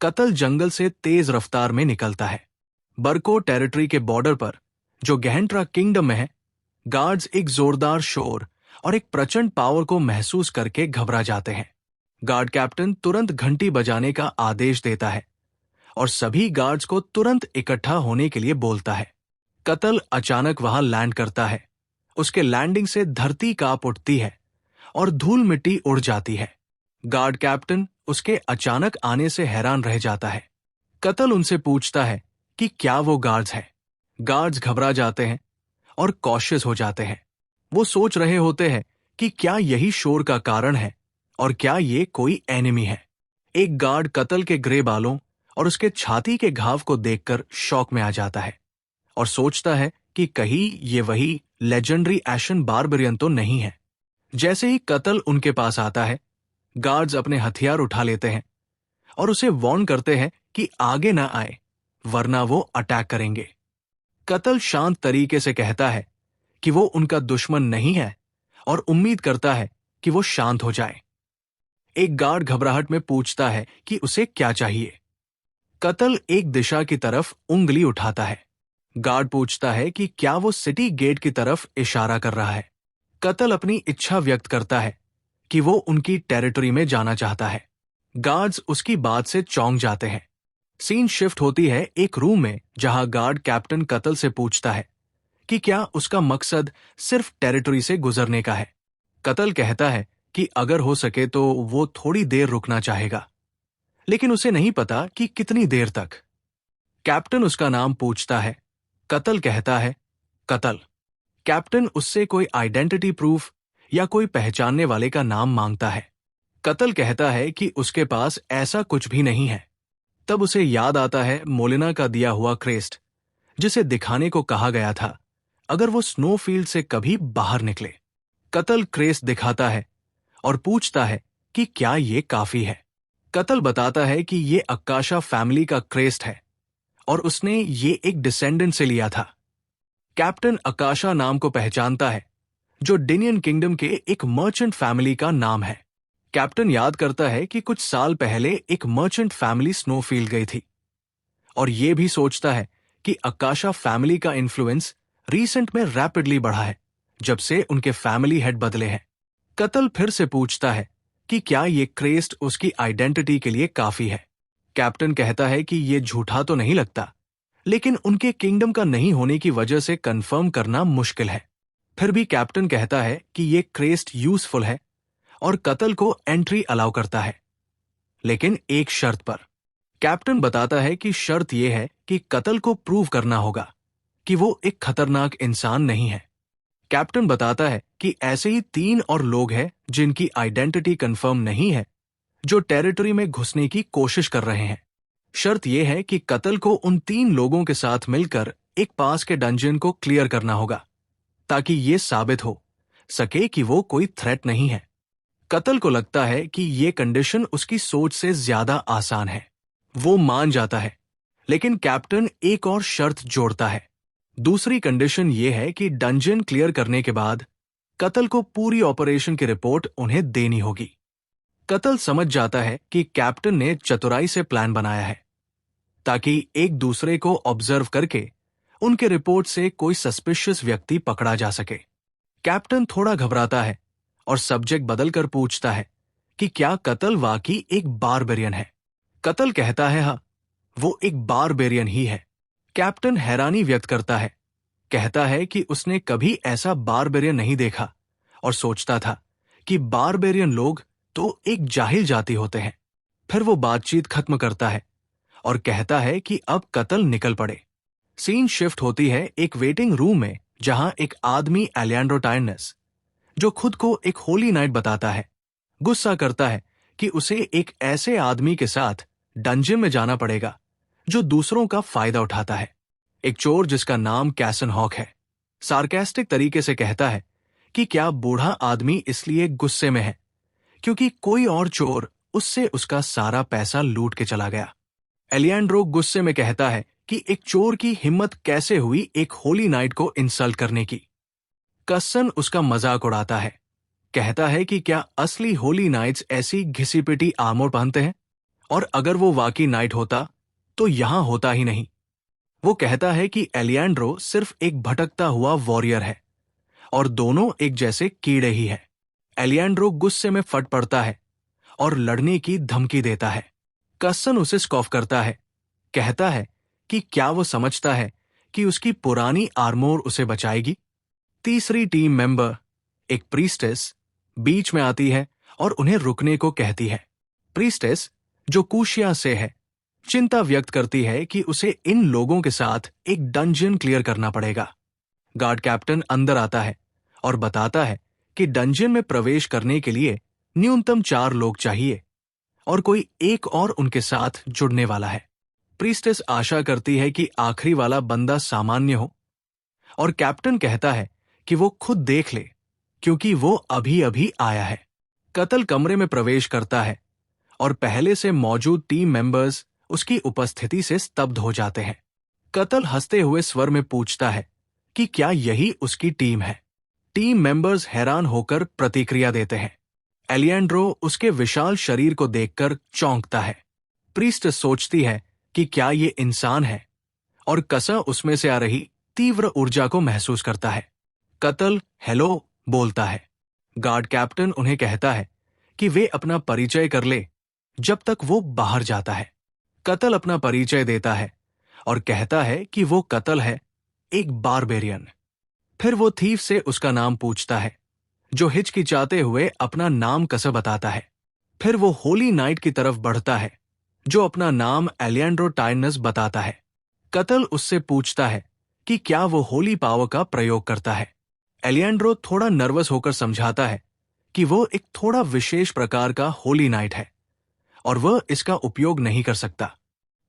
कत्ल जंगल से तेज रफ्तार में निकलता है। बरको टेरिटरी के बॉर्डर पर, जो गहनट्रा किंगडम में है, गार्ड्स एक जोरदार शोर और एक प्रचंड पावर को महसूस करके घबरा जाते हैं। गार्ड कैप्टन तुरंत घंटी बजाने का आदेश देता है और सभी गार्ड्स को तुरंत इकट्ठा होने के लिए बोलता है। कत्ल अचानक वहां लैंड करता है। उसके लैंडिंग से धरती कांप उठती है और धूल मिट्टी उड़ जाती है। गार्ड कैप्टन उसके अचानक आने से हैरान रह जाता है। कत्ल उनसे पूछता है कि क्या वो गार्ड्स हैं। गार्ड्स घबरा जाते हैं और कॉशियस हो जाते हैं। वो सोच रहे होते हैं कि क्या यही शोर का कारण है और क्या ये कोई एनिमी है। एक गार्ड कत्ल के ग्रे बालों और उसके छाती के घाव को देखकर शॉक में आ जाता है और सोचता है कि कहीं ये वही लेजेंडरी एशन बारबेरियन तो नहीं है। जैसे ही कत्ल उनके पास आता है, गार्ड्स अपने हथियार उठा लेते हैं और उसे वार्न करते हैं कि आगे ना आए, वरना वो अटैक करेंगे। कत्ल शांत तरीके से कहता है कि वो उनका दुश्मन नहीं है और उम्मीद करता है कि वो शांत हो जाए। एक गार्ड घबराहट में पूछता है कि उसे क्या चाहिए। कत्ल एक दिशा की तरफ उंगली उठाता है। गार्ड पूछता है कि क्या वो सिटी गेट की तरफ इशारा कर रहा है। कत्ल अपनी इच्छा व्यक्त करता है कि वो उनकी टेरिटरी में जाना चाहता है। गार्ड्स उसकी बात से चौंक जाते हैं। सीन शिफ्ट होती है एक रूम में जहां गार्ड कैप्टन कत्ल से पूछता है कि क्या उसका मकसद सिर्फ टेरिटरी से गुजरने का है। कत्ल कहता है कि अगर हो सके तो वो थोड़ी देर रुकना चाहेगा, लेकिन उसे नहीं पता कि कितनी देर तक। कैप्टन उसका नाम पूछता है। कत्ल कहता है कत्ल। कैप्टन उससे कोई आइडेंटिटी प्रूफ या कोई पहचानने वाले का नाम मांगता है। कत्ल कहता है कि उसके पास ऐसा कुछ भी नहीं है। तब उसे याद आता है मोलिना का दिया हुआ क्रेस्ट, जिसे दिखाने को कहा गया था अगर वो स्नोफील्ड से कभी बाहर निकले। कत्ल क्रेस्ट दिखाता है और पूछता है कि क्या ये काफी है। कत्ल बताता है कि ये अक्काशा फैमिली का क्रेस्ट है और उसने ये एक डिसेंडेंट से लिया था। कैप्टन अकाशा नाम को पहचानता है, जो डिनियन किंगडम के एक मर्चेंट फैमिली का नाम है। कैप्टन याद करता है कि कुछ साल पहले एक मर्चेंट फैमिली स्नोफील्ड गई थी और ये भी सोचता है कि अकाशा फैमिली का इन्फ्लुएंस रीसेंट में रैपिडली बढ़ा है जब से उनके फैमिली हेड बदले हैं। कत्ल फिर से पूछता है कि क्या ये क्रेस्ट उसकी आइडेंटिटी के लिए काफी है। कैप्टन कहता है कि ये झूठा तो नहीं लगता, लेकिन उनके किंगडम का नहीं होने की वजह से कंफर्म करना मुश्किल है। फिर भी कैप्टन कहता है कि ये क्रेस्ट यूजफुल है और कत्ल को एंट्री अलाउ करता है, लेकिन एक शर्त पर। कैप्टन बताता है कि शर्त यह है कि कत्ल को प्रूव करना होगा कि वो एक खतरनाक इंसान नहीं है। कैप्टन बताता है कि ऐसे ही 3 और लोग हैं जिनकी आइडेंटिटी कंफर्म नहीं है, जो टेरिटरी में घुसने की कोशिश कर रहे हैं। शर्त यह है कि कत्ल को उन 3 लोगों के साथ मिलकर एक पास के डंजन को क्लियर करना होगा, ताकि ये साबित हो सके कि वो कोई थ्रेट नहीं है। कत्ल को लगता है कि ये कंडीशन उसकी सोच से ज्यादा आसान है। वो मान जाता है, लेकिन कैप्टन एक और शर्त जोड़ता है। दूसरी कंडीशन ये है कि डंजन क्लियर करने के बाद कत्ल को पूरी ऑपरेशन की रिपोर्ट उन्हें देनी होगी। कत्ल समझ जाता है कि कैप्टन ने चतुराई से प्लान बनाया है, ताकि एक दूसरे को ऑब्जर्व करके उनके रिपोर्ट से कोई सस्पिशियस व्यक्ति पकड़ा जा सके। कैप्टन थोड़ा घबराता है और सब्जेक्ट बदलकर पूछता है कि क्या कत्ल वाकई एक बारबेरियन है। कत्ल कहता है हाँ, वो एक बारबेरियन ही है। कैप्टन हैरानी व्यक्त करता है, कहता है कि उसने कभी ऐसा बारबेरियन नहीं देखा और सोचता था कि बारबेरियन लोग तो एक जाहिल जाति होते हैं। फिर वो बातचीत खत्म करता है और कहता है कि अब कत्ल निकल पड़े। सीन शिफ्ट होती है एक वेटिंग रूम में जहां एक आदमी एलियांड्रो टायरनेस, जो खुद को एक होली नाइट बताता है, गुस्सा करता है कि उसे एक ऐसे आदमी के साथ डंजन में जाना पड़ेगा जो दूसरों का फायदा उठाता है। एक चोर जिसका नाम कैसन हॉक है, सार्केस्टिक तरीके से कहता है कि क्या बूढ़ा आदमी इसलिए गुस्से में है क्योंकि कोई और चोर उससे उसका सारा पैसा लूट के चला गया। एलियांड्रो गुस्से में कहता है कि एक चोर की हिम्मत कैसे हुई एक होली नाइट को इंसल्ट करने की। कसन उसका मजाक उड़ाता है, कहता है कि क्या असली होली नाइट्स ऐसी घिसी पिटी आर्मर पहनते हैं, और अगर वो वाकई नाइट होता तो यहां होता ही नहीं। वो कहता है कि एलियांड्रो सिर्फ एक भटकता हुआ वॉरियर है और दोनों एक जैसे कीड़े ही हैं। एलियांड्रो गुस्से में फट पड़ता है और लड़ने की धमकी देता है। कसन उसे स्कॉफ करता है, कहता है कि क्या वो समझता है कि उसकी पुरानी आर्मोर उसे बचाएगी। तीसरी टीम मेंबर, एक प्रीस्टेस, बीच में आती है और उन्हें रुकने को कहती है। प्रीस्टेस, जो कूशिया से है, चिंता व्यक्त करती है कि उसे इन लोगों के साथ एक डंजन क्लियर करना पड़ेगा। गार्ड कैप्टन अंदर आता है और बताता है कि डंजन में प्रवेश करने के लिए न्यूनतम 4 लोग चाहिए और कोई एक और उनके साथ जुड़ने वाला है। प्रीस्टेस आशा करती है कि आखिरी वाला बंदा सामान्य हो और कैप्टन कहता है कि वो खुद देख ले क्योंकि वो अभी अभी आया है। कत्ल कमरे में प्रवेश करता है और पहले से मौजूद टीम मेंबर्स उसकी उपस्थिति से स्तब्ध हो जाते हैं। कत्ल हंसते हुए स्वर में पूछता है कि क्या यही उसकी टीम है। टीम मेंबर्स हैरान होकर प्रतिक्रिया देते हैं। एलिएंड्रो उसके विशाल शरीर को देखकर चौंकता है। प्रीस्टेस सोचती है कि क्या ये इंसान है और कसा उसमें से आ रही तीव्र ऊर्जा को महसूस करता है। कत्ल हेलो बोलता है। गार्ड कैप्टन उन्हें कहता है कि वे अपना परिचय कर ले जब तक वो बाहर जाता है। कत्ल अपना परिचय देता है और कहता है कि वो कत्ल है, एक बारबेरियन। फिर वो थीफ से उसका नाम पूछता है, जो हिचकिचाते हुए अपना नाम कसा बताता है। फिर वो होली नाइट की तरफ बढ़ता है, जो अपना नाम एलिएंड्रो टाइनस बताता है। कत्ल उससे पूछता है कि क्या वो होली पावर का प्रयोग करता है। एलिएंड्रो थोड़ा नर्वस होकर समझाता है कि वो एक थोड़ा विशेष प्रकार का होली नाइट है और वह इसका उपयोग नहीं कर सकता।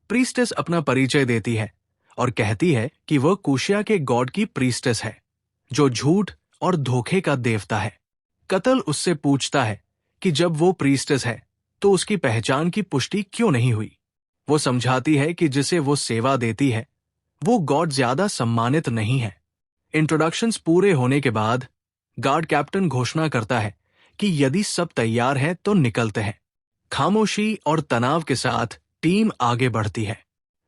प्रीस्टेस अपना परिचय देती है और कहती है कि वह कूशिया के गॉड की प्रीस्टेस है, जो झूठ और धोखे का देवता है। कत्ल उससे पूछता है कि जब वो प्रीस्टेस है तो उसकी पहचान की पुष्टि क्यों नहीं हुई। वो समझाती है कि जिसे वो सेवा देती है वो गॉड ज्यादा सम्मानित नहीं है। इंट्रोडक्शंस पूरे होने के बाद गार्ड कैप्टन घोषणा करता है कि यदि सब तैयार है तो निकलते हैं। खामोशी और तनाव के साथ टीम आगे बढ़ती है।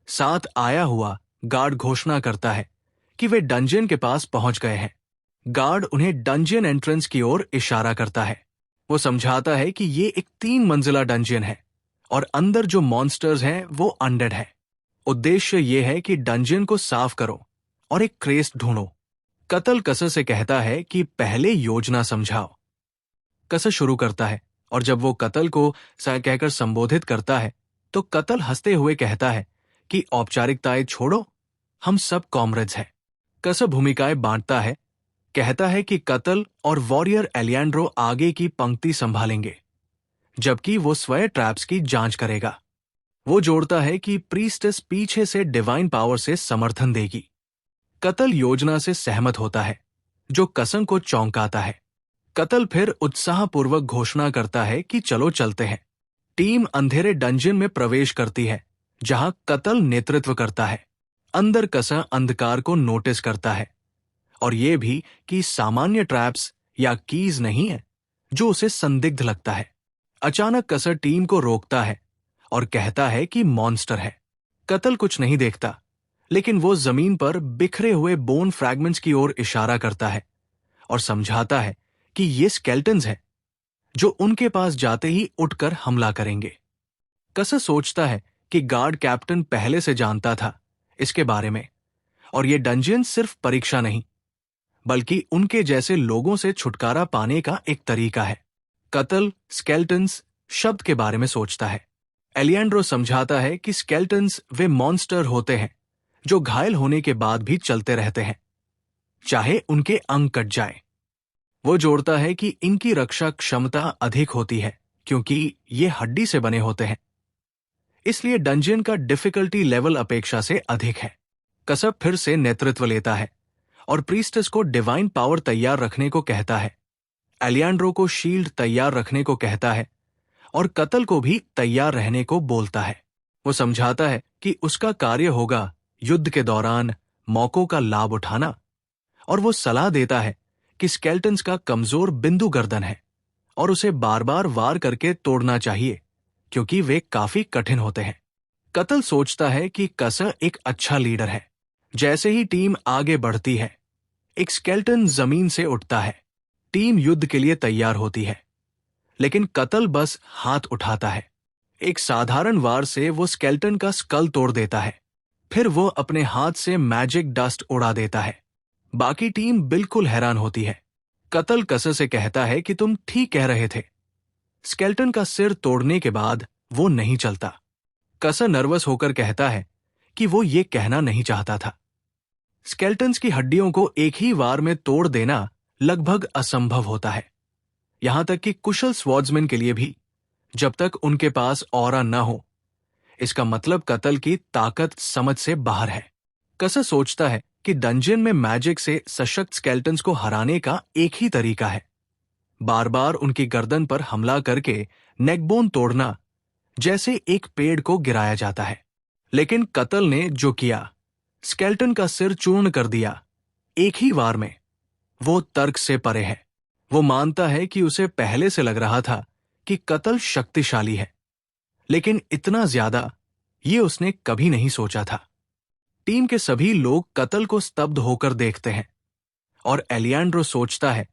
साथ आया हुआ गार्ड घोषणा करता है कि वे डंजन के पास पहुंच गए हैं। गार्ड उन्हें डंजन एंट्रेंस की ओर इशारा करता है। वो समझाता है कि ये एक 3 मंजिला डंजन है और अंदर जो मॉन्स्टर्स हैं वो अनडेड है। उद्देश्य ये है कि डंजन को साफ करो और एक क्रेस्ट ढूंढो। कत्ल कसर से कहता है कि पहले योजना समझाओ। कसर शुरू करता है और जब वो कत्ल को कहकर संबोधित करता है तो कत्ल हंसते हुए कहता है कि औपचारिकताएं छोड़ो, हम सब कॉमरेड्स हैं। कसर भूमिकाएं बांटता है, कहता है कि कत्ल और वॉरियर एलिएंड्रो आगे की पंक्ति संभालेंगे जबकि वो स्वयं ट्रैप्स की जांच करेगा। वो जोड़ता है कि प्रीस्टेस पीछे से डिवाइन पावर से समर्थन देगी। कत्ल योजना से सहमत होता है, जो कसम को चौंकाता है। कत्ल फिर उत्साहपूर्वक घोषणा करता है कि चलो चलते हैं। टीम अंधेरे डंजन में प्रवेश करती है जहां कत्ल नेतृत्व करता है। अंदर कसा अंधकार को नोटिस करता है और यह भी कि सामान्य ट्रैप्स या कीज नहीं है, जो उसे संदिग्ध लगता है। अचानक कसर टीम को रोकता है और कहता है कि मॉन्स्टर है। कत्ल कुछ नहीं देखता, लेकिन वो जमीन पर बिखरे हुए बोन फ्रैगमेंट्स की ओर इशारा करता है और समझाता है कि ये स्केल्टन्स हैं, जो उनके पास जाते ही उठकर हमला करेंगे। कसर सोचता है कि गार्ड कैप्टन पहले से जानता था इसके बारे में और ये डंजन सिर्फ परीक्षा नहीं, बल्कि उनके जैसे लोगों से छुटकारा पाने का एक तरीका है। कत्ल स्केल्टन्स शब्द के बारे में सोचता है। एलिएंड्रो समझाता है कि स्केल्टन्स वे मॉन्स्टर होते हैं जो घायल होने के बाद भी चलते रहते हैं, चाहे उनके अंग कट जाए। वो जोड़ता है कि इनकी रक्षा क्षमता अधिक होती है क्योंकि ये हड्डी से बने होते हैं, इसलिए डंजन का डिफिकल्टी लेवल अपेक्षा से अधिक है। कसब फिर से नेतृत्व लेता है और प्रीस्टेस को डिवाइन पावर तैयार रखने को कहता है। एलिएंड्रो को शील्ड तैयार रखने को कहता है और कत्ल को भी तैयार रहने को बोलता है। वो समझाता है कि उसका कार्य होगा युद्ध के दौरान मौकों का लाभ उठाना और वो सलाह देता है कि स्केल्टन्स का कमजोर बिंदु गर्दन है और उसे बार बार वार करके तोड़ना चाहिए क्योंकि वे काफी कठिन होते हैं। कत्ल सोचता है कि कसर एक अच्छा लीडर है। जैसे ही टीम आगे बढ़ती है, एक स्केल्टन जमीन से उठता है। टीम युद्ध के लिए तैयार होती है, लेकिन कत्ल बस हाथ उठाता है। एक साधारण वार से वो स्केल्टन का स्कल तोड़ देता है। फिर वो अपने हाथ से मैजिक डस्ट उड़ा देता है। बाकी टीम बिल्कुल हैरान होती है। कत्ल कसर से कहता है कि तुम ठीक कह रहे थे। स्केल्टन का सिर तोड़ने के बाद वो नहीं चलता। कसा नर्वस होकर कहता है कि वो ये कहना नहीं चाहता था। स्केल्टन्स की हड्डियों को एक ही वार में तोड़ देना लगभग असंभव होता है, यहां तक कि कुशल स्वॉर्ड्समैन के लिए भी, जब तक उनके पास ऑरा न हो। इसका मतलब कत्ल की ताकत समझ से बाहर है। कसा सोचता है कि डंजन में मैजिक से सशक्त स्केल्टन्स को हराने का एक ही तरीका है, बार बार उनकी गर्दन पर हमला करके नेकबोन तोड़ना, जैसे एक पेड़ को गिराया जाता है। लेकिन कत्ल ने जो किया, स्केल्टन का सिर चूर्ण कर दिया एक ही वार में, वो तर्क से परे है। वो मानता है कि उसे पहले से लग रहा था कि कत्ल शक्तिशाली है, लेकिन इतना ज्यादा ये उसने कभी नहीं सोचा था। टीम के सभी लोग कत्ल को स्तब्ध होकर देखते हैं और एलियांड्रो सोचता है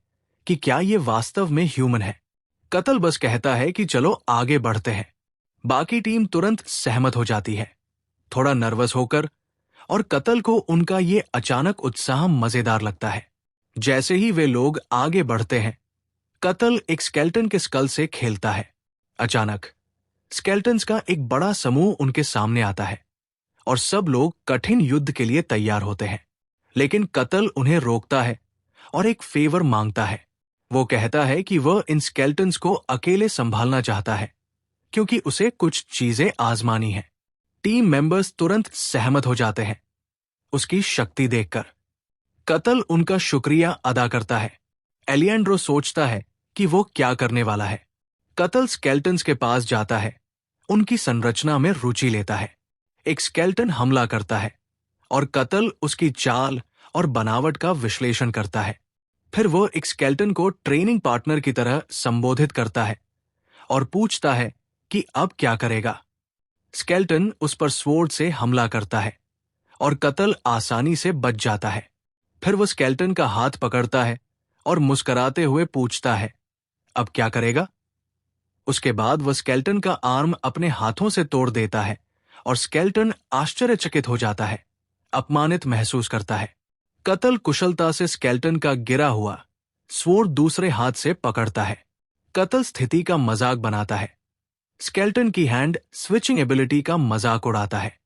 कि क्या ये वास्तव में ह्यूमन है। कत्ल बस कहता है कि चलो आगे बढ़ते हैं। बाकी टीम तुरंत सहमत हो जाती है, थोड़ा नर्वस होकर, और कत्ल को उनका ये अचानक उत्साह मजेदार लगता है। जैसे ही वे लोग आगे बढ़ते हैं, कत्ल एक स्केल्टन के स्कल से खेलता है। अचानक स्केल्टन्स का एक बड़ा समूह उनके सामने आता है और सब लोग कठिन युद्ध के लिए तैयार होते हैं। लेकिन कत्ल उन्हें रोकता है और एक फेवर मांगता है। वो कहता है कि वह इन स्केल्टन्स को अकेले संभालना चाहता है, क्योंकि उसे कुछ चीजें आजमानी हैं। टीम मेंबर्स तुरंत सहमत हो जाते हैं उसकी शक्ति देखकर। कत्ल उनका शुक्रिया अदा करता है। एलियांड्रो सोचता है कि वो क्या करने वाला है। कत्ल स्केल्टन्स के पास जाता है, उनकी संरचना में रुचि लेता है। एक स्केल्टन हमला करता है और कत्ल उसकी चाल और बनावट का विश्लेषण करता है। फिर वो एक स्केल्टन को ट्रेनिंग पार्टनर की तरह संबोधित करता है और पूछता है कि अब क्या करेगा। स्केल्टन उस पर स्वॉर्ड से हमला करता है और कत्ल आसानी से बच जाता है। फिर वो स्केल्टन का हाथ पकड़ता है और मुस्कुराते हुए पूछता है, अब क्या करेगा। उसके बाद वह स्केल्टन का आर्म अपने हाथों से तोड़ देता है और स्केल्टन आश्चर्यचकित हो जाता है, अपमानित महसूस करता है। कत्ल कुशलता से स्केल्टन का गिरा हुआ स्वॉर्ड दूसरे हाथ से पकड़ता है। कत्ल स्थिति का मजाक बनाता है। स्केल्टन की हैंड स्विचिंग एबिलिटी का मजाक उड़ाता है।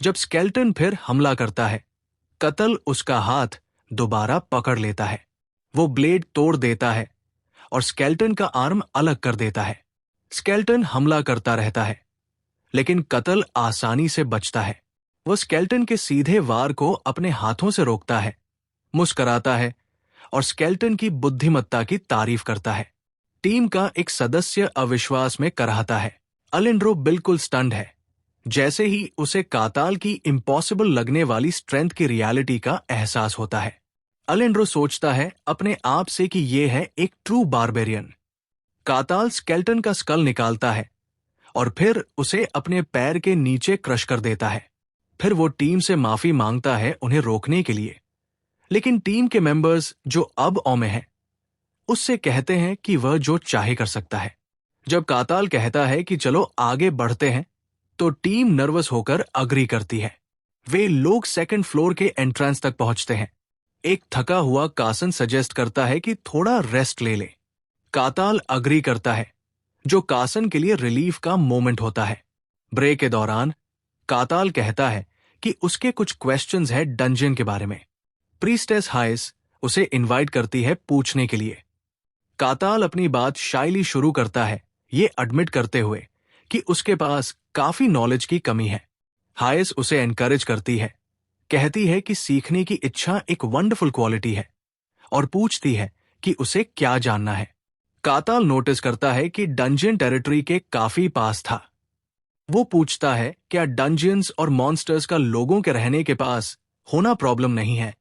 जब स्केल्टन फिर हमला करता है, कत्ल उसका हाथ दोबारा पकड़ लेता है। वो ब्लेड तोड़ देता है और स्केल्टन का आर्म अलग कर देता है। स्केल्टन हमला करता रहता है, लेकिन कत्ल आसानी से बचता है। वो स्केल्टन के सीधे वार को अपने हाथों से रोकता है, मुस्कुराता है और स्केल्टन की बुद्धिमत्ता की तारीफ करता है। टीम का एक सदस्य अविश्वास में कराहता है। अलिंड्रो बिल्कुल स्टन्ड है, जैसे ही उसे काताल की इम्पॉसिबल लगने वाली स्ट्रेंथ की रियलिटी का एहसास होता है। अलिंड्रो सोचता है अपने आप से कि यह है एक ट्रू बारबेरियन। काताल स्केल्टन का स्कल निकालता है और फिर उसे अपने पैर के नीचे क्रश कर देता है। फिर वो टीम से माफी मांगता है उन्हें रोकने के लिए, लेकिन टीम के मेंबर्स जो अब औ में हैं, उससे कहते हैं कि वह जो चाहे कर सकता है। जब काताल कहता है कि चलो आगे बढ़ते हैं, तो टीम नर्वस होकर अग्री करती है। वे लोग सेकंड फ्लोर के एंट्रेंस तक पहुंचते हैं। एक थका हुआ कासन सजेस्ट करता है कि थोड़ा रेस्ट ले ले। काताल अग्री करता है, जो कासन के लिए रिलीफ का मोमेंट होता है। ब्रेक के दौरान काताल कहता है कि उसके कुछ क्वेश्चंस है डंजन के बारे में। प्रीस्टेस हाइस उसे इनवाइट करती है पूछने के लिए। काताल अपनी बात शाइली शुरू करता है, ये एडमिट करते हुए कि उसके पास काफी नॉलेज की कमी है। हाइस उसे एनकरेज करती है, कहती है कि सीखने की इच्छा एक वंडरफुल क्वालिटी है, और पूछती है कि उसे क्या जानना है। काताल नोटिस करता है कि डंजन टेरिटरी के काफी पास था। वो पूछता है क्या डंजियंस और मॉन्स्टर्स का लोगों के रहने के पास होना प्रॉब्लम नहीं है।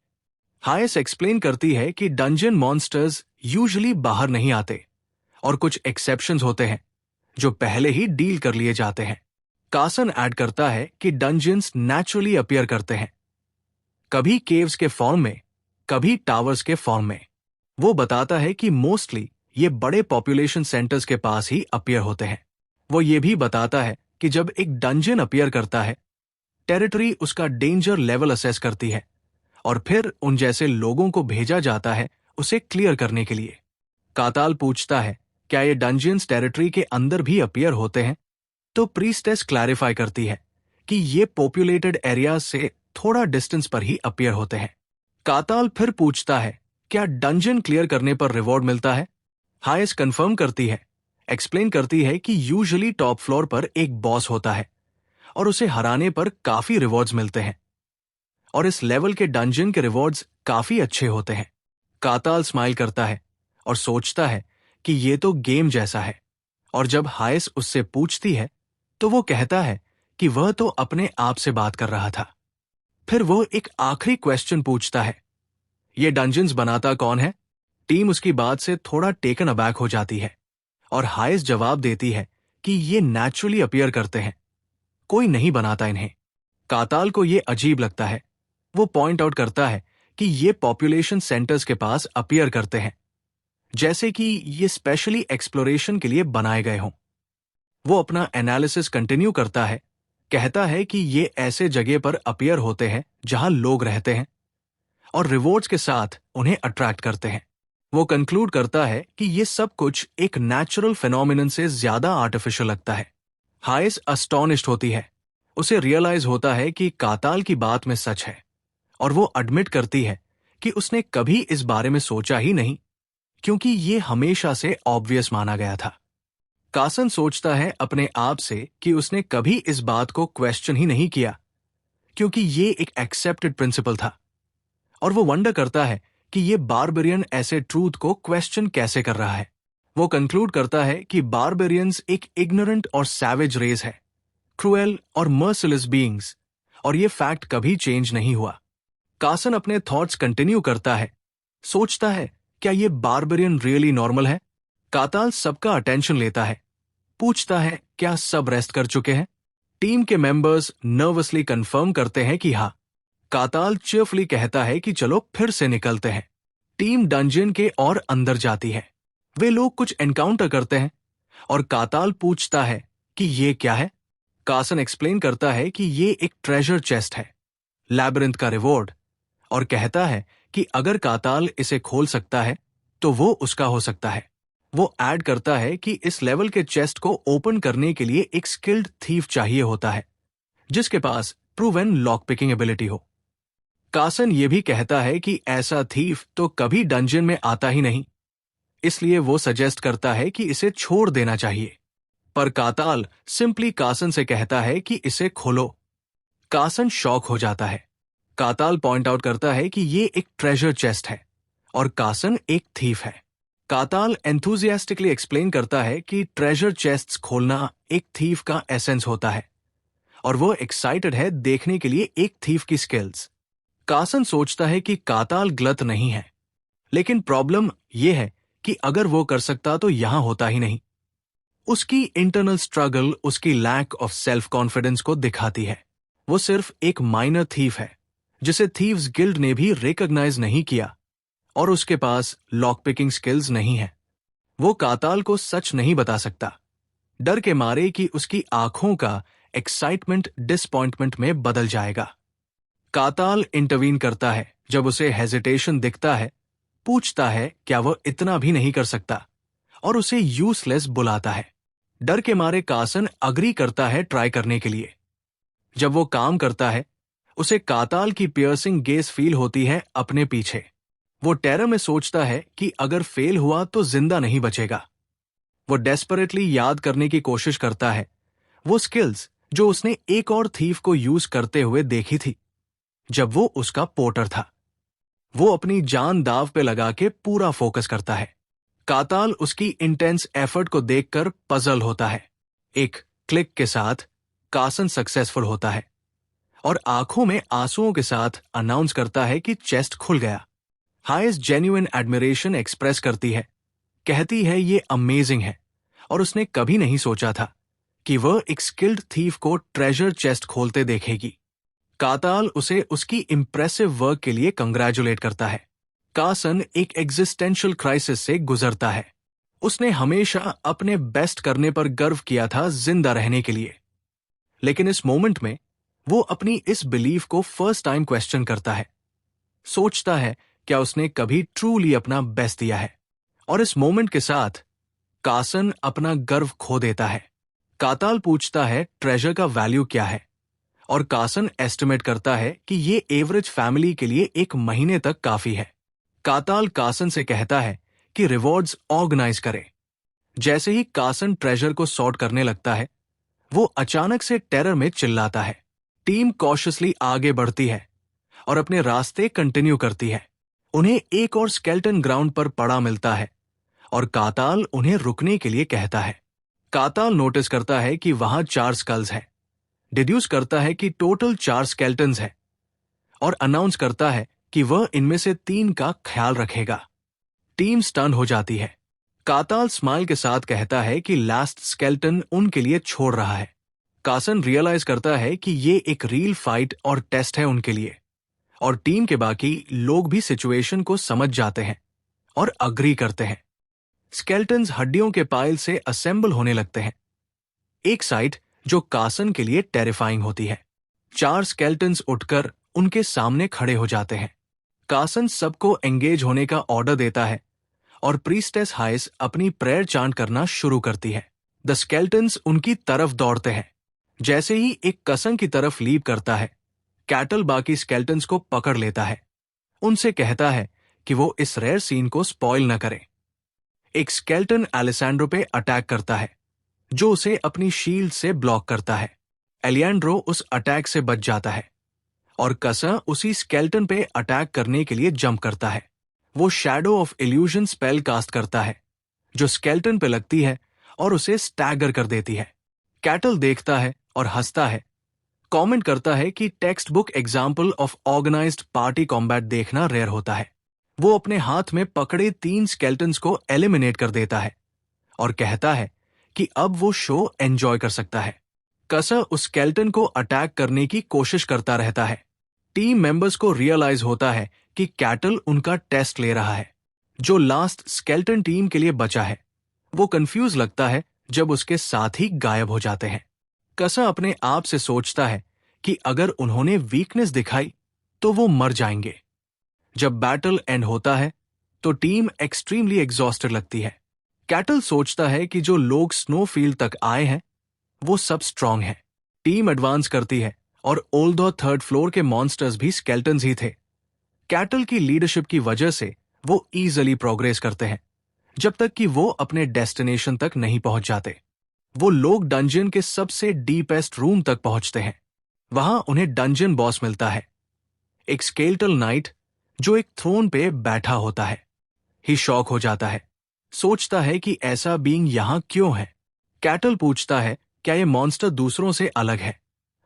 हाइस एक्सप्लेन करती है कि डंजन मॉन्स्टर्स यूजुअली बाहर नहीं आते और कुछ एक्सेप्शंस होते हैं जो पहले ही डील कर लिए जाते हैं। कासन ऐड करता है कि डंजियंस नेचुरली अपीयर करते हैं, कभी केव्स के फॉर्म में, कभी टावर्स के फॉर्म में। वो बताता है कि मोस्टली ये बड़े पॉपुलेशन सेंटर्स के पास ही अपीयर होते हैं। वो ये भी बताता है कि जब एक डंजन अपीयर करता है, टेरिटरी उसका डेंजर लेवल असेस करती है और फिर उन जैसे लोगों को भेजा जाता है उसे क्लियर करने के लिए। काताल पूछता है क्या ये डंजियंस टेरिटरी के अंदर भी अपीयर होते हैं? तो प्रीस्टेस क्लैरिफाई करती है कि ये पॉपुलेटेड एरियाज से थोड़ा डिस्टेंस पर ही अपीयर होते हैं। काताल फिर पूछता है, क्या डंजन क्लियर करने पर रिवॉर्ड मिलता है? हाइस कंफर्म करती है, एक्सप्लेन करती है कि यूजुअली टॉप फ्लोर पर एक बॉस होता है और उसे हराने पर काफी रिवॉर्ड्स मिलते हैं और इस लेवल के डंजन के रिवॉर्ड्स काफी अच्छे होते हैं। काताल स्माइल करता है और सोचता है कि ये तो गेम जैसा है, और जब हाइस उससे पूछती है तो वो कहता है कि वह तो अपने आप से बात कर रहा था। फिर वो एक आखिरी क्वेश्चन पूछता है, ये डंजन्स बनाता कौन है? टीम उसकी बात से थोड़ा टेकन अबैक हो जाती है और हाइस जवाब देती है कि ये नेचुरली अपीयर करते हैं, कोई नहीं बनाता इन्हें। काताल को ये अजीब लगता है। वो पॉइंट आउट करता है कि ये पॉपुलेशन सेंटर्स के पास अपीयर करते हैं, जैसे कि ये स्पेशली एक्सप्लोरेशन के लिए बनाए गए हों। वो अपना एनालिसिस कंटिन्यू करता है, कहता है कि ये ऐसे जगह पर अपीयर होते हैं जहां लोग रहते हैं और रिवॉर्ड्स के साथ उन्हें अट्रैक्ट करते हैं। वो कंक्लूड करता है कि ये सब कुछ एक नेचुरल फिनोमिनन से ज्यादा आर्टिफिशियल लगता है। हाइस अस्टॉनिश्ड होती है। उसे रियलाइज होता है कि काताल की बात में सच है और वो एडमिट करती है कि उसने कभी इस बारे में सोचा ही नहीं, क्योंकि ये हमेशा से ऑब्वियस माना गया था। कासन सोचता है अपने आप से कि उसने कभी इस बात को क्वेश्चन ही नहीं किया, क्योंकि ये एक एक्सेप्टेड प्रिंसिपल था, और वो वंडर करता है कि ये बारबेरियन ऐसे ट्रूथ को क्वेश्चन कैसे कर रहा है। वो कंक्लूड करता है कि बारबेरियंस एक इग्नोरेंट और सैवेज रेस है, क्रूएल और मर्सिलेस बीइंग्स, और ये फैक्ट कभी चेंज नहीं हुआ। कासन अपने थॉट्स कंटिन्यू करता है, सोचता है क्या ये बारबेरियन रियली नॉर्मल है? काताल सबका अटेंशन लेता है, पूछता है क्या सब रेस्ट कर चुके हैं? टीम के मेंबर्स नर्वसली कंफर्म करते हैं कि हाँ। काताल चीयरफुली कहता है कि चलो फिर से निकलते हैं। टीम डंजन के और अंदर जाती है। वे लोग कुछ एनकाउंटर करते हैं और काताल पूछता है कि ये क्या है? कासन एक्सप्लेन करता है कि ये एक ट्रेजर चेस्ट है, लैबिरिंथ का रिवॉर्ड, और कहता है कि अगर काताल इसे खोल सकता है तो वो उसका हो सकता है। वो ऐड करता है कि इस लेवल के चेस्ट को ओपन करने के लिए एक स्किल्ड थीफ चाहिए होता है, जिसके पास प्रूवन लॉक पिकिंग एबिलिटी हो। कासन ये भी कहता है कि ऐसा थीफ तो कभी डंजन में आता ही नहीं, इसलिए वो सजेस्ट करता है कि इसे छोड़ देना चाहिए। पर काताल सिंपली कासन से कहता है कि इसे खोलो। कासन शॉक हो जाता है। काताल पॉइंट आउट करता है कि ये एक ट्रेजर चेस्ट है और कासन एक थीफ है। काताल एंथुजियास्टिकली एक्सप्लेन करता है कि ट्रेजर चेस्ट्स खोलना एक थीफ का एसेंस होता है और वो एक्साइटेड है देखने के लिए एक थीफ की स्किल्स। कासन सोचता है कि काताल गलत नहीं है, लेकिन प्रॉब्लम यह है कि अगर वो कर सकता तो यहां होता ही नहीं। उसकी इंटरनल स्ट्रगल उसकी लैक ऑफ सेल्फ कॉन्फिडेंस को दिखाती है। वो सिर्फ एक माइनर थीफ है जिसे थीव्स गिल्ड ने भी रिकॉग्नाइज नहीं किया, और उसके पास लॉक पिकिंग स्किल्स नहीं है। वो काताल को सच नहीं बता सकता, डर के मारे कि उसकी आंखों का एक्साइटमेंट डिसपॉइंटमेंट में बदल जाएगा। काताल इंटरवीन करता है जब उसे हेजिटेशन दिखता है, पूछता है क्या वह इतना भी नहीं कर सकता, और उसे यूजलेस बुलाता है। डर के मारे कासन अग्री करता है ट्राई करने के लिए। जब वो काम करता है, उसे काताल की पियर्सिंग गेज फील होती है अपने पीछे। वो टेरर में सोचता है कि अगर फेल हुआ तो जिंदा नहीं बचेगा। वो डेस्परेटली याद करने की कोशिश करता है वो स्किल्स जो उसने एक और थीफ को यूज करते हुए देखी थी जब वो उसका पोर्टर था। वो अपनी जान दाव पे लगा के पूरा फोकस करता है। काताल उसकी इंटेंस एफर्ट को देखकर पजल होता है। एक क्लिक के साथ कासन सक्सेसफुल होता है और आंखों में आंसुओं के साथ अनाउंस करता है कि चेस्ट खुल गया। हाइस जेन्युइन एडमिरेशन एक्सप्रेस करती है, कहती है ये अमेजिंग है और उसने कभी नहीं सोचा था कि वह एक स्किल्ड थीफ को ट्रेजर चेस्ट खोलते देखेगी। काताल उसे उसकी इंप्रेसिव वर्क के लिए कंग्रेचुलेट करता है। कासन एक एग्जिस्टेंशियल क्राइसिस से गुजरता है। उसने हमेशा अपने बेस्ट करने पर गर्व किया था जिंदा रहने के लिए, लेकिन इस मोमेंट में वो अपनी इस बिलीफ को फर्स्ट टाइम क्वेश्चन करता है। सोचता है क्या उसने कभी ट्रूली अपना बेस्ट दिया है, और इस मोमेंट के साथ कासन अपना गर्व खो देता है। काताल पूछता है ट्रेजर का वैल्यू क्या है, और कासन एस्टिमेट करता है कि ये एवरेज फैमिली के लिए 1 महीने तक काफी है। काताल कासन से कहता है कि रिवॉर्ड्स ऑर्गेनाइज करे। जैसे ही कासन ट्रेजर को सॉर्ट करने लगता है, वो अचानक से टेरर में चिल्लाता है। टीम कॉशियसली आगे बढ़ती है और अपने रास्ते कंटिन्यू करती है। उन्हें एक और स्केल्टन ग्राउंड पर पड़ा मिलता है और काताल उन्हें रुकने के लिए कहता है। काताल नोटिस करता है कि वहां 4 स्कल्स हैं, डिड्यूस करता है कि टोटल 4 स्केल्टन्स हैं और अनाउंस करता है कि वह इनमें से 3 का ख्याल रखेगा। टीम स्टन हो जाती है। काताल स्माइल के साथ कहता है कि लास्ट स्केल्टन उनके लिए छोड़ रहा है। कासन रियलाइज करता है कि ये एक रियल फाइट और टेस्ट है उनके लिए, और टीम के बाकी लोग भी सिचुएशन को समझ जाते हैं और अग्री करते हैं। स्केल्टन्स हड्डियों के पाइल से असेंबल होने लगते हैं, एक साइट जो कासन के लिए टेरिफाइंग होती है। 4 स्केल्टन्स उठकर उनके सामने खड़े हो जाते हैं। कासन सबको एंगेज होने का ऑर्डर देता है और प्रीस्टेस हाइस अपनी प्रेयर चांट करना शुरू करती है। द स्केल्टन्स उनकी तरफ दौड़ते हैं। जैसे ही एक कसम की तरफ लीप करता है, कैटल बाकी स्केल्टन्स को पकड़ लेता है। उनसे कहता है कि वो इस रेयर सीन को स्पॉइल न करें। एक स्केल्टन एलिसैंड्रो पे अटैक करता है, जो उसे अपनी शील्ड से ब्लॉक करता है। एलियांड्रो उस अटैक से बच जाता है और कसा उसी स्केल्टन पे अटैक करने के लिए जंप करता है। वो shadow of illusion spell cast करता है, जो स्केल्टन पे लगती है और उसे स्टैगर कर देती है। कैटल देखता है और हंसता है, कमेंट करता है कि textbook example of organised party combat देखना रेयर होता है। वो अपने हाथ में पकड़े 3 स्केल्टन्स को एलिमिनेट कर देता है और कहता है कि अब वो शो एंजॉय कर सकता है। कसा उस स्केल्टन को अटैक करने की कोशिश करता रहता है। टीम मेंबर्स को रियलाइज होता है कि कैटल उनका टेस्ट ले रहा है, जो लास्ट स्केल्टन टीम के लिए बचा है। वो कंफ्यूज लगता है जब उसके साथ ही गायब हो जाते हैं। कसा अपने आप से सोचता है कि अगर उन्होंने वीकनेस दिखाई तो वो मर जाएंगे। जब बैटल एंड होता है तो टीम एक्सट्रीमली एग्जॉस्टेड लगती है। कैटल सोचता है कि जो लोग स्नोफील्ड तक आए हैं वो सब स्ट्रांग हैं। टीम एडवांस करती है और ओल्डो 3rd फ्लोर के मॉन्स्टर्स भी स्केल्टन्स ही थे। कैटल की लीडरशिप की वजह से वो इजीली प्रोग्रेस करते हैं, जब तक कि वो अपने डेस्टिनेशन तक नहीं पहुंच जाते। वो लोग डंजन के सबसे डीपेस्ट रूम तक पहुंचते हैं। वहां उन्हें डंजन बॉस मिलता है, एक स्केल्टल नाइट जो एक थ्रोन पे बैठा होता है। ही शॉक हो जाता है, सोचता है कि ऐसा बीइंग यहां क्यों है। कैटल पूछता है क्या ये मॉन्स्टर दूसरों से अलग है,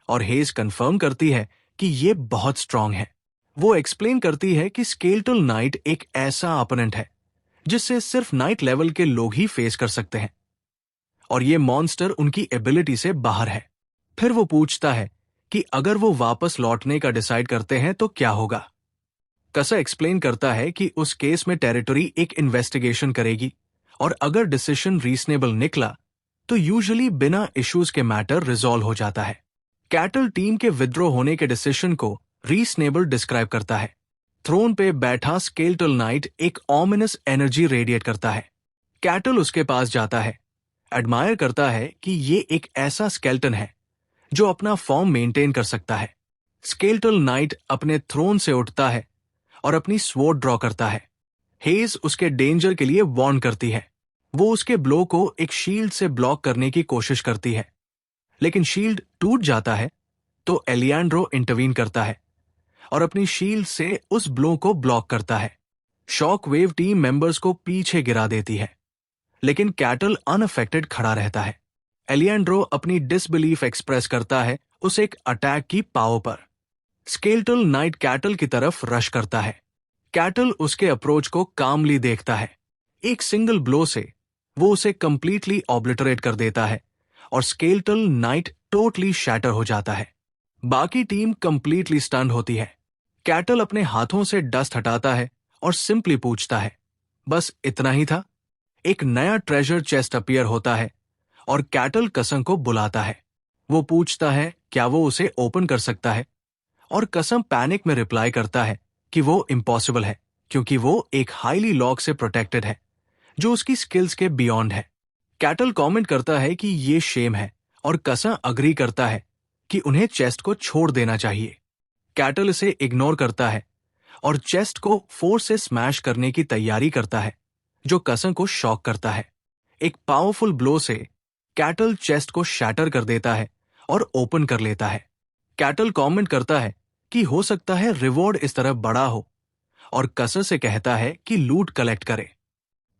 और हेज कंफर्म करती है कि ये बहुत स्ट्रांग है। वो एक्सप्लेन करती है कि स्केल्टल नाइट एक ऐसा अपोनेंट है जिससे सिर्फ नाइट लेवल के लोग ही फेस कर सकते हैं, और ये मॉन्स्टर उनकी एबिलिटी से बाहर है। फिर वो पूछता है कि अगर वो वापस लौटने का डिसाइड करते हैं तो क्या होगा। कसा एक्सप्लेन करता है कि उस केस में टेरिटरी एक इन्वेस्टिगेशन करेगी, और अगर डिसीजन रीजनेबल निकला तो यूजुअली बिना इश्यूज के मैटर रिजॉल्व हो जाता है। कैटल टीम के विद्रो होने के डिसीजन को रीजनेबल डिस्क्राइब करता है। थ्रोन पे बैठा स्केल्टल नाइट एक ऑमिनस एनर्जी रेडिएट करता है। कैटल उसके पास जाता है, एडमायर करता है कि ये एक ऐसा स्केल्टन है जो अपना फॉर्म मेंटेन कर सकता है। स्केल्टल नाइट अपने थ्रोन से उठता है और अपनी स्वॉर्ड ड्रॉ करता है। हेज उसके डेंजर के लिए वार्न करती है। वो उसके ब्लो को एक शील्ड से ब्लॉक करने की कोशिश करती है, लेकिन शील्ड टूट जाता है तो एलियांड्रो इंटरवीन करता है और अपनी शील्ड से उस ब्लो को ब्लॉक करता है। शॉक वेव टीम मेंबर्स को पीछे गिरा देती है, लेकिन कैटल अनअफेक्टेड खड़ा रहता है। एलियांड्रो अपनी डिसबिलीफ एक्सप्रेस करता है उस एक अटैक की पावर पर। स्केल्टल नाइट कैटल की तरफ रश करता है। कैटल उसके अप्रोच को कामली देखता है। एक सिंगल ब्लो से वो उसे कंप्लीटली ऑब्लिटरेट कर देता है और स्केल्टल नाइट टोटली शैटर हो जाता है। बाकी टीम कंप्लीटली स्टन्ड होती है। कैटल अपने हाथों से डस्ट हटाता है और सिंपली पूछता है, बस इतना ही था? एक नया ट्रेजर चेस्ट अपीयर होता है और कैटल कसम को बुलाता है। वो पूछता है क्या वो उसे ओपन कर सकता है, और कसम पैनिक में रिप्लाई करता है कि वो इम्पॉसिबल है, क्योंकि वो एक हाईली लॉक से प्रोटेक्टेड है जो उसकी स्किल्स के बियॉन्ड है। कैटल कमेंट करता है कि ये शेम है और कसा अग्री करता है कि उन्हें चेस्ट को छोड़ देना चाहिए। कैटल इसे इग्नोर करता है और चेस्ट को फोर्स से स्मैश करने की तैयारी करता है, जो कसा को शॉक करता है। एक पावरफुल ब्लो से कैटल चेस्ट को शैटर कर देता है और ओपन कर लेता है। कैटल कमेंट करता है कि हो सकता है रिवॉर्ड इस तरह बड़ा हो और कसा से कहता है कि लूट कलेक्ट करे।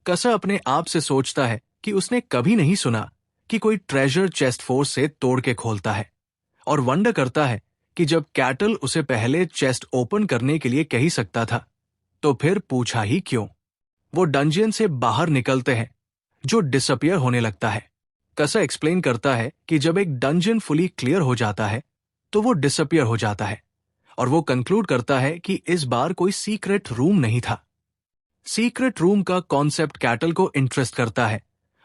कसा अपने आप से सोचता है कि उसने कभी नहीं सुना कि कोई ट्रेजर चेस्ट फोर्स से तोड़ के खोलता है और वंडर करता है कि जब कैटल उसे पहले चेस्ट ओपन करने के लिए कह ही सकता था, तो फिर पूछा ही क्यों। वो डंजियन से बाहर निकलते हैं, जो डिसअपियर होने लगता है। कसा एक्सप्लेन करता है कि जब एक डंजियन फुली क्लियर हो जाता है तो वो डिसअपियर हो जाता है, और वो कंक्लूड करता है कि इस बार कोई सीक्रेट रूम नहीं था। सीक्रेट रूम का कॉन्सेप्ट कैटल को इंटरेस्ट करता है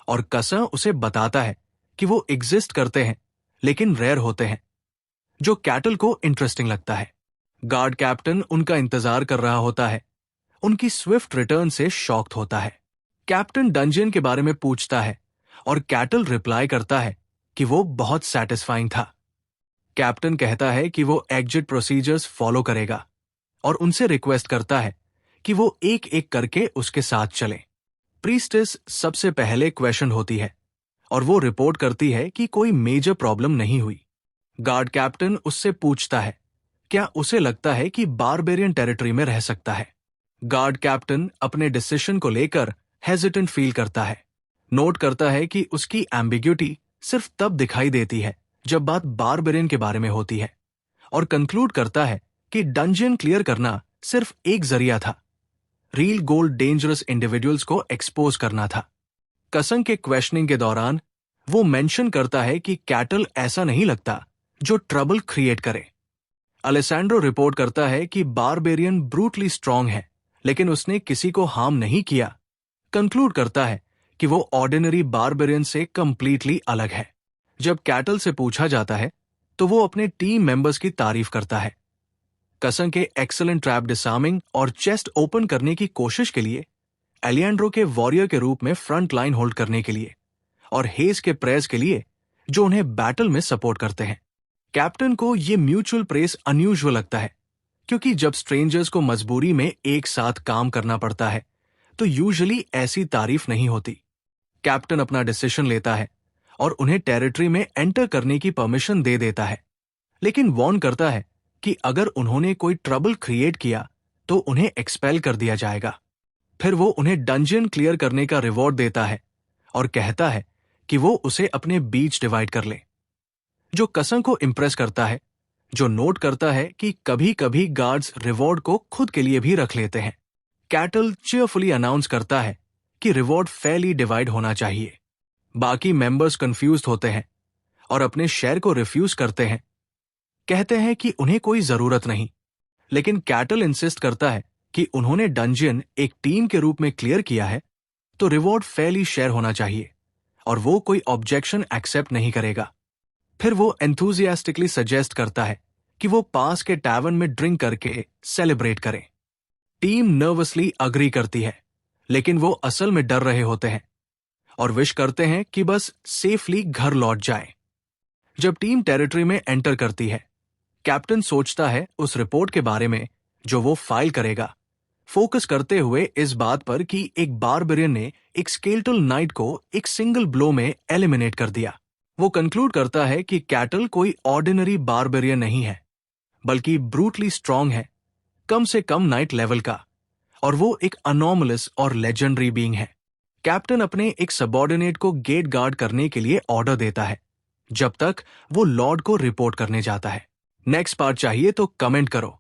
और कसा उसे बताता है कि वो एग्जिस्ट करते हैं लेकिन रेयर होते हैं, जो कैटल को इंटरेस्टिंग लगता है। गार्ड कैप्टन उनका इंतजार कर रहा होता है, उनकी स्विफ्ट रिटर्न से शॉक्ड होता है। कैप्टन डंजियन के बारे में पूछता है और कैटल रिप्लाई करता है कि वो बहुत सैटिस्फाइंग था। कैप्टन कहता है कि वो एग्जिट प्रोसीजर्स फॉलो करेगा और उनसे रिक्वेस्ट करता है कि वो एक एक करके उसके साथ चले। प्रीस्टेस सबसे पहले क्वेश्चन होती है और वो रिपोर्ट करती है कि कोई मेजर प्रॉब्लम नहीं हुई। गार्ड कैप्टन उससे पूछता है क्या उसे लगता है कि बारबेरियन टेरिटरी में रह सकता है। गार्ड कैप्टन अपने डिसीजन को लेकर हेजिटेंट फील करता है, नोट करता है कि उसकी एम्बिग्यूटी सिर्फ तब दिखाई देती है जब बात बारबेरियन के बारे में होती है, और कंक्लूड करता है कि डंजियन क्लियर करना सिर्फ एक जरिया था, रियल गोल्ड डेंजरस इंडिविजुअल्स को एक्सपोज करना था। कसम के क्वेश्चनिंग के दौरान वो मेंशन करता है कि कैटल ऐसा नहीं लगता जो ट्रबल क्रिएट करे। अलेसैंड्रो रिपोर्ट करता है कि बारबेरियन ब्रूटली स्ट्रांग है लेकिन उसने किसी को हार्म नहीं किया। कंक्लूड करता है कि वो ऑर्डिनरी बारबेरियन से कंप्लीटली अलग है। जब कैटल से पूछा जाता है तो वो अपने टीम मेंबर्स की तारीफ करता है। कसम के एक्सीलेंट ट्रैप डिसार्मिंग और चेस्ट ओपन करने की कोशिश के लिए, एलिएंड्रो के वॉरियर के रूप में फ्रंट लाइन होल्ड करने के लिए, और हेज के प्रेस के लिए जो उन्हें बैटल में सपोर्ट करते हैं। कैप्टन को ये म्यूचुअल प्रेस अनयूजुअल लगता है, क्योंकि जब स्ट्रेंजर्स को मजबूरी में एक साथ काम करना पड़ता है तो यूजुअली ऐसी तारीफ नहीं होती। कैप्टन अपना डिसीजन लेता है और उन्हें टेरिटरी में एंटर करने की परमिशन दे देता है, लेकिन वार्न करता है कि अगर उन्होंने कोई ट्रबल क्रिएट किया तो उन्हें एक्सपेल कर दिया जाएगा। फिर वो उन्हें डंजियन क्लियर करने का रिवॉर्ड देता है और कहता है कि वो उसे अपने बीच डिवाइड कर ले, जो कसम को इंप्रेस करता है, जो नोट करता है कि कभी कभी गार्ड्स रिवॉर्ड को खुद के लिए भी रख लेते हैं। कैटल चीयरफुली अनाउंस करता है कि रिवॉर्ड फेयरली डिवाइड होना चाहिए। बाकी मेंबर्स कंफ्यूज्ड होते हैं और अपने शेयर को रिफ्यूज करते हैं, कहते हैं कि उन्हें कोई जरूरत नहीं, लेकिन कैटल इंसिस्ट करता है कि उन्होंने डंजियन एक टीम के रूप में क्लियर किया है तो रिवॉर्ड फेयरली शेयर होना चाहिए और वो कोई ऑब्जेक्शन एक्सेप्ट नहीं करेगा। फिर वो एंथुजियास्टिकली सजेस्ट करता है कि वो पास के टैवर्न में ड्रिंक करके सेलिब्रेट करें। टीम नर्वसली अग्री करती है, लेकिन वो असल में डर रहे होते हैं और विश करते हैं कि बस सेफली घर लौट जाए। जब टीम टेरिटरी में एंटर करती है, कैप्टन सोचता है उस रिपोर्ट के बारे में जो वो फाइल करेगा, फोकस करते हुए इस बात पर कि एक बारबेरियन ने एक स्केलेटल नाइट को एक सिंगल ब्लो में एलिमिनेट कर दिया। वो कंक्लूड करता है कि कैटल कोई ऑर्डिनरी बारबेरियन नहीं है, बल्कि ब्रूटली स्ट्रांग है, कम से कम नाइट लेवल का, और वो एक अनॉमलस और लेजेंडरी बीइंग है। कैप्टन अपने एक सबऑर्डिनेट को गेट गार्ड करने के लिए ऑर्डर देता है, जब तक वो लॉर्ड को रिपोर्ट करने जाता है। नेक्स्ट पार्ट चाहिए तो कमेंट करो।